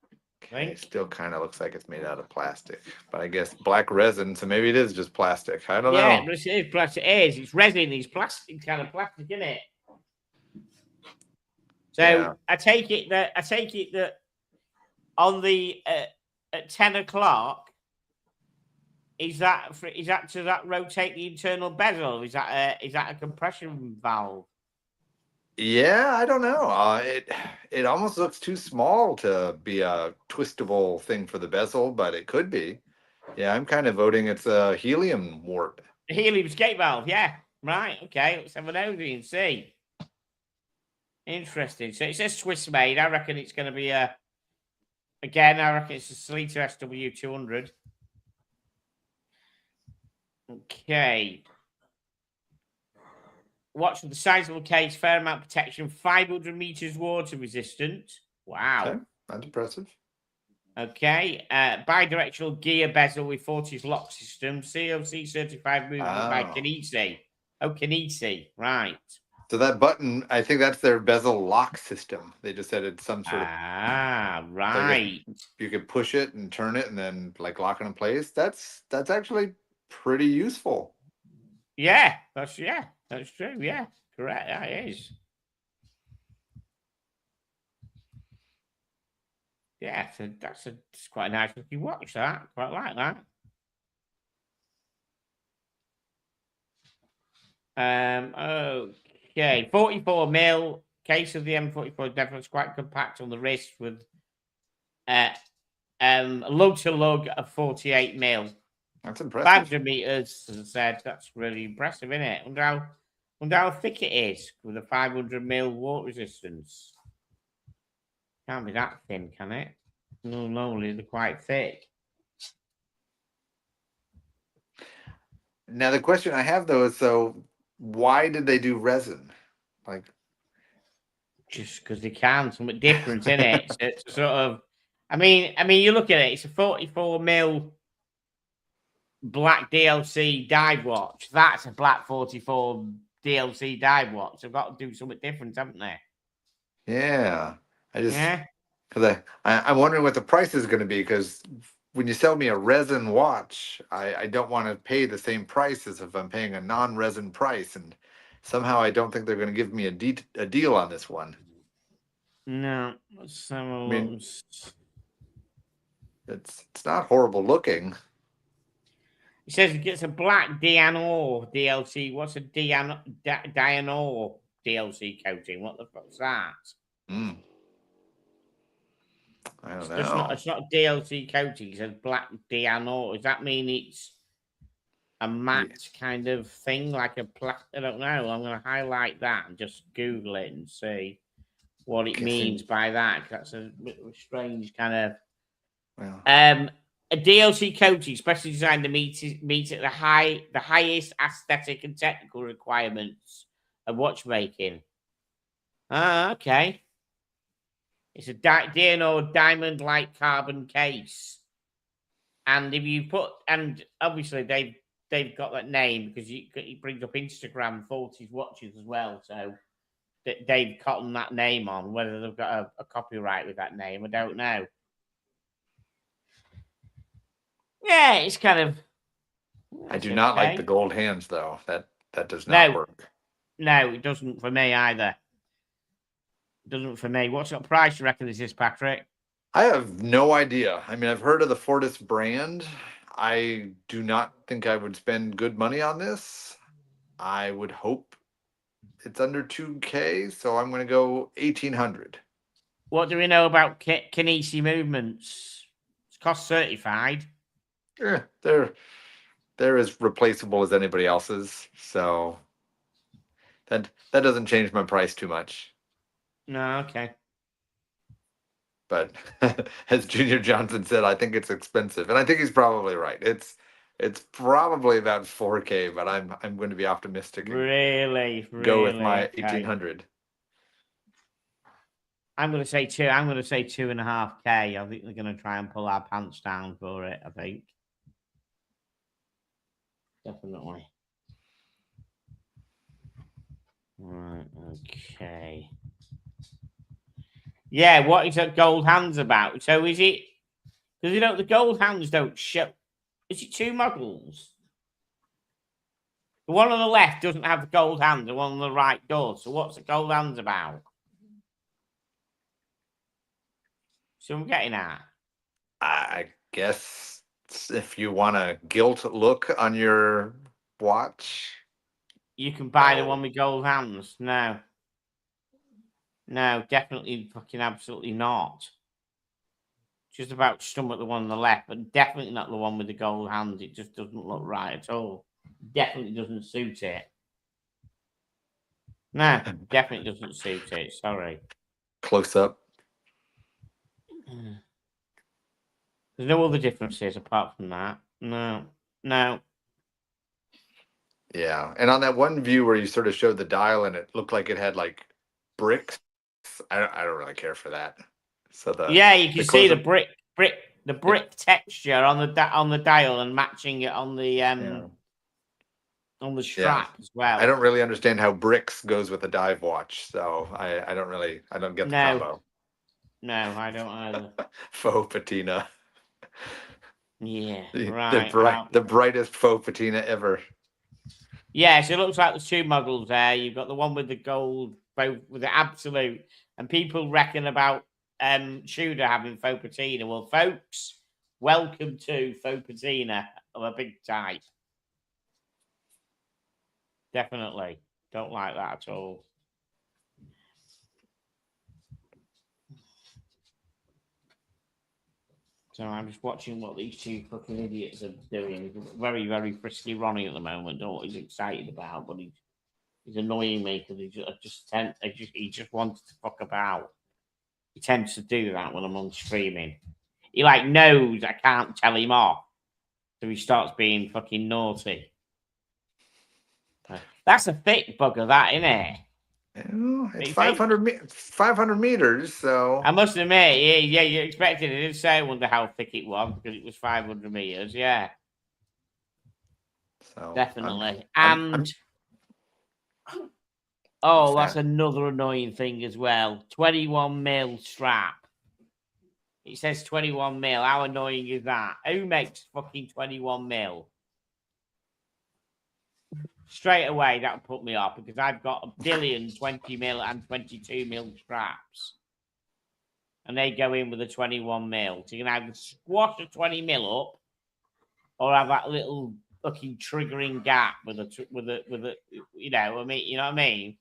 Okay, it still kind of looks like it's made out of plastic, but I guess black resin, so maybe it is just plastic. I don't know. Yeah, but it is plastic. It's resin. It's plastic, kind of plastic, isn't it? So I take it that on the at 10 o'clock, does that rotate the internal bezel? Is that a compression valve? Yeah, I don't know. It almost looks too small to be a twistable thing for the bezel, but it could be. Yeah, I'm kind of voting it's a helium warp. A helium escape valve, yeah. Right, okay. Let's have an nosy and see. Interesting. So it says Swiss made. I reckon it's going to be I reckon it's a Solita SW200. Okay. Watch the sizable case, fair amount of protection, 500 meters water resistant. Wow. Okay, that's impressive. Okay. Bi-directional gear bezel with Fortis lock system, COC certified movement by Keneesi. Oh, Keneesi. Right. So that button, I think that's their bezel lock system. They just said it's some sort of. Right. You could push it and turn it and then like lock it in place. That's actually pretty useful. Yeah, that's true. Yeah, correct. That is. Yeah, so it's quite a nice looking watch. That quite like that. Okay, 44 mil case of the M44 definitely quite compact on the wrist with lug to lug of 48 mil. That's impressive. 500 meters, as I said, that's really impressive, isn't it? Wonder how thick it is with a 500 mil water resistance. Can't be that thin, can it? No, normally they're quite thick. Now the question I have though is, so why did they do resin? Like, just because they can, something different, isn't it? So it's sort of, I mean, you look at it. It's a 44 mil black DLC dive watch. That's a black 44 DLC dive watch. They've got to do something different, haven't they? Yeah. Yeah. Because I'm wondering what the price is going to be, because when you sell me a resin watch, I don't want to pay the same price as if I'm paying a non-resin price. And somehow I don't think they're going to give me a deal on this one. No. I mean, it's not horrible looking. It says it gets a black Dianor DLC. What's a Dianor DLC coating? What the fuck's that? I don't know. It's not DLC coating. It says black Dianor. Does that mean it's a matte kind of thing, like a plastic? I don't know. I'm going to highlight that and just Google it and see what it means by that. That's a bit of a strange kind of. Well. A DLC coating specially designed to meet at the highest aesthetic and technical requirements of watchmaking. Ah, okay. It's a D&O diamond-like carbon case, and if you put, and obviously they've got that name because it brings up Instagram 40s watches as well. So they've gotten that name on. Whether they've got a copyright with that name, I don't know. Yeah, it's kind of. I do not like the gold hands, though. That does not work. No, it doesn't for me either. It doesn't for me. What sort of price do you reckon this is, Patrick? I have no idea. I mean, I've heard of the Fortis brand. I do not think I would spend good money on this. I would hope it's under 2K, so I'm going to go 1,800. What do we know about Kinesi movements? It's cost certified. Yeah, they're as replaceable as anybody else's, so that doesn't change my price too much. No, okay. But as Junior Johnson said, I think it's expensive, and I think he's probably right. It's probably about 4K, but I'm going to be optimistic. Really, go with my 1,800. I'm going to say 2.5K. I think they're going to try and pull our pants down for it. I think definitely. Right. Okay. Yeah. What is that gold hands about? So is it? Because the gold hands don't show. Is it two models? The one on the left doesn't have the gold hand. The one on the right does. So what's the gold hands about? So I'm getting at. I guess if you want a gilt look on your watch, you can buy the one with gold hands. No, definitely fucking absolutely not. Just about stomach the one on the left, but definitely not the one with the gold hands. It just doesn't look right at all. Definitely doesn't suit it. No, definitely doesn't suit it. Sorry. Close up. There's no other differences apart from that. No. Yeah, and on that one view where you sort of showed the dial and it looked like it had like bricks, I don't really care for that. So you can see the brick texture on the dial and matching it on the strap as well. I don't really understand how bricks goes with a dive watch, so I don't get the combo. No, I don't either. Faux patina. Yeah, right. The brightest faux patina ever. Yes, it looks like there's two models there. You've got the one with the gold, both with the absolute, and people reckon about Tudor having faux patina. Well, folks, welcome to faux patina of a big type. Definitely. Don't like that at all. So I'm just watching what these two fucking idiots are doing. Very, very frisky Ronnie at the moment. Don't know what he's excited about, but he's annoying me because he just wants to fuck about. He tends to do that when I'm on streaming. He knows I can't tell him off, so he starts being fucking naughty. That's a thick bugger, that, isn't it? It's 500 meters, so I must admit, yeah, you expected it. I didn't say I wonder how thick it was because it was 500 meters, yeah. So definitely. Oh, What's that's that? another annoying thing as well. 21 mil strap. It says 21 mil. How annoying is that? Who makes fucking 21 mil? Straight away, that would put me off because I've got a billion 20 mil and 22 mil straps. And they go in with a 21 mil. So you can either squash a 20 mil up or have that little fucking triggering gap with a you know what I mean?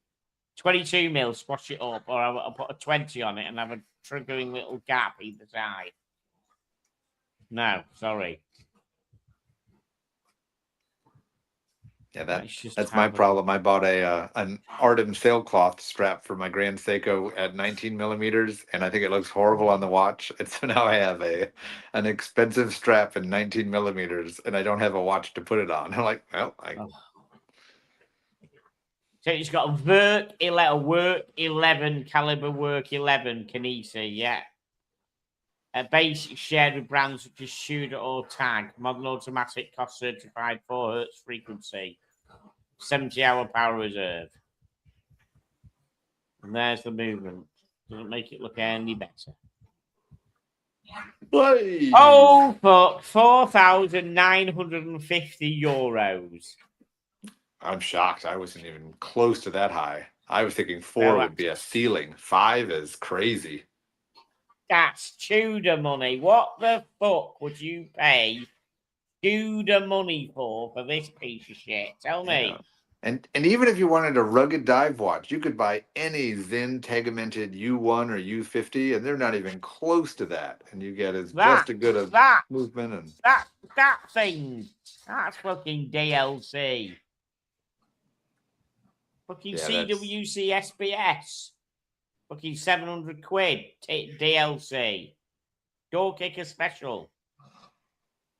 22 mil, squash it up, or I'll put a 20 on it and have a triggering little gap either side. No, sorry. Yeah, that's my problem. I bought an Artem sailcloth strap for my Grand Seiko at 19 millimeters, and I think it looks horrible on the watch. And so now I have an expensive strap in 19 millimeters, and I don't have a watch to put it on. I'm like, well, So it's got a work 11 caliber work 11 Kanisi, yeah. A basic shared with brands such as Shuda or Tag. Modern automatic, cost certified, 4 hertz frequency, 70-hour power reserve. And there's the movement. Doesn't make it look any better. Play. Oh, fuck. 4,950 euros. I'm shocked. I wasn't even close to that high. I was thinking 4 would be a ceiling. 5 is crazy. That's Tudor money. What the fuck would you pay Tudor money for this piece of shit? Tell me. Yeah. And even if you wanted a rugged dive watch, you could buy any Zen tegmented U1 or U50, and they're not even close to that. And you get just a good of movement and that thing. That's fucking DLC. Fucking CWC SBS. Fucking 700 quid DLC. Door kicker special.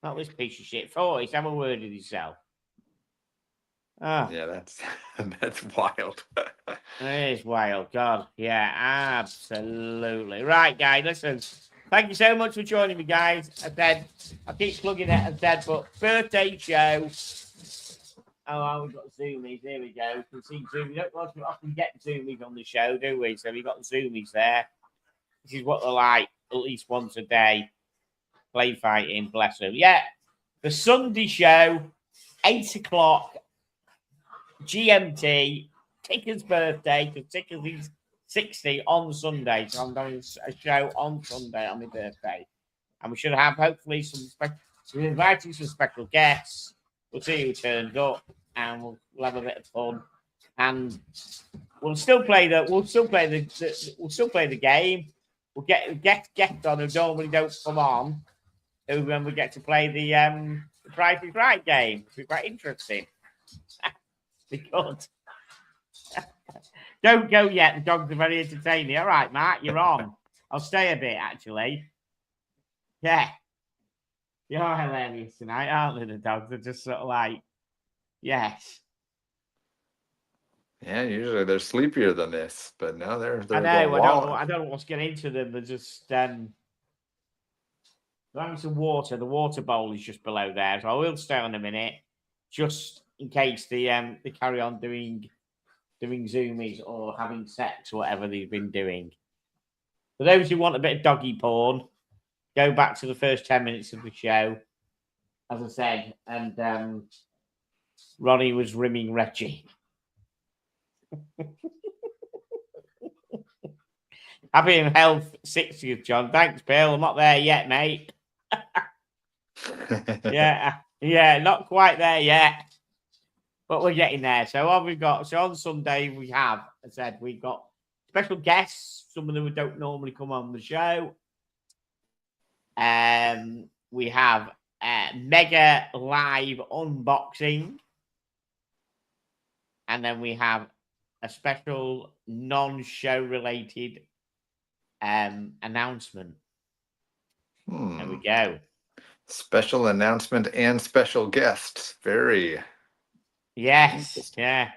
Not this piece of shit. Forties, have a word with yourself. Oh. Yeah, that's wild. It is wild, God. Yeah, absolutely. Right, guys, listen. Thank you so much for joining me, guys. I keep plugging it, but birthday show. Oh, we've got Zoomies. Here we go. You can see Zoomies. We don't often get Zoomies on the show, do we? So we've got Zoomies there. This is what they're like, at least once a day. Play fighting, bless them. Yeah, the Sunday show, 8 o'clock, GMT, Ticker's birthday, because Ticker's is 60 on Sunday. So I'm doing a show on Sunday on my birthday. And we should have, hopefully, we're inviting some special guests. We'll see who turns up, and we'll have a bit of fun. And we'll still play the game. We'll get guests on who normally don't come on, when we get to play the Price is Right game. It'll be quite interesting. Because don't go yet. The dogs are very entertaining. All right, Matt, you're on. I'll stay a bit, actually. Yeah. You're hilarious tonight, aren't they? The dogs are just sort of like, yes. Yeah, usually they're sleepier than this, but now they're I know. I don't know what's getting into them. They're just they're having some water. The water bowl is just below there, so I will stay on a minute, just in case they carry on doing zoomies or having sex or whatever they've been doing. For those who want a bit of doggy porn, go back to the first 10 minutes of the show, as I said, and Ronnie was rimming Reggie. Happy and health 60th, John. Thanks, Bill. I'm not there yet, mate. Yeah, not quite there yet. But we're getting there. So what we've got, so on Sunday we have, as I said, we've got special guests, some of them who don't normally come on the show. We have mega live unboxing. And then we have a special non-show related announcement. There we go. Special announcement and special guests. Very. Yes. Yeah.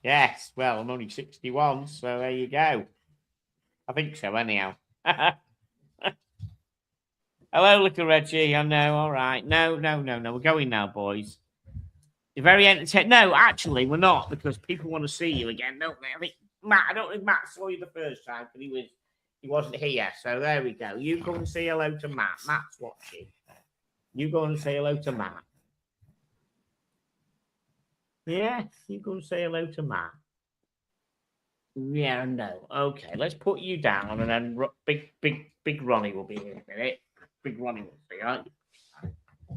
Yes. Well, I'm only 61, so there you go. I think so, anyhow. Hello, little Reggie. I know. All right. No. We're going now, boys. You're very entertaining. No, actually, we're not because people want to see you again, don't they? I think Matt. I don't think Matt saw you the first time because he wasn't here. So there we go. You go and say hello to Matt. Matt's watching. You go and say hello to Matt. Yeah, you go and say hello to Matt. Yeah, no. Okay, let's put you down, and then big Ronnie will be here in a minute. Big Ronnie will be, aren't you?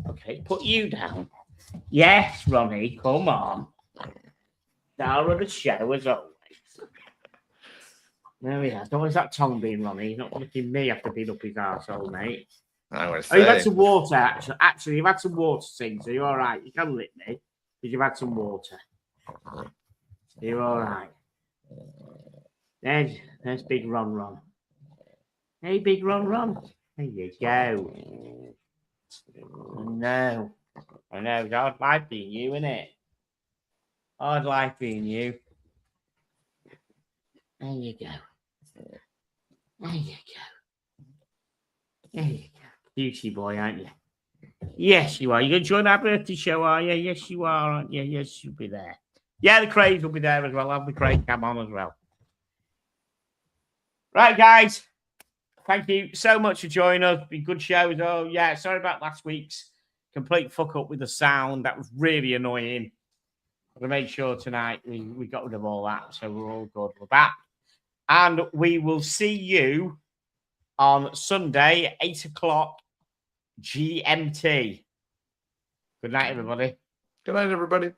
Okay, put you down. Yes, Ronnie, come on. Star of the show as always. There we are. Don't want that tongue being Ronnie. He's not looking me after being up his arsehole, mate. I was you've had some water, actually. Actually, you've had some water, Sing, so you're all right. You can lick me because you've had some water. You're all right. There's Big Ron. Hey, Big Ron. There you go. I know. It's hard life being you, isn't it? Hard life being you. There you go. Beauty boy, aren't you? Yes, you are. You're going to join our birthday show, are you? Yes, you are, aren't you? Yes, you'll be there. Yeah, the Craig will be there as well. I'll have the Craig cam on as well. Right, guys. Thank you so much for joining us. Been good shows. Oh, yeah. Sorry about last week's complete fuck up with the sound. That was really annoying. But I made sure tonight we got rid of all that. So we're all good. We're back. And we will see you on Sunday, 8 o'clock GMT. Good night, everybody. Good night, everybody.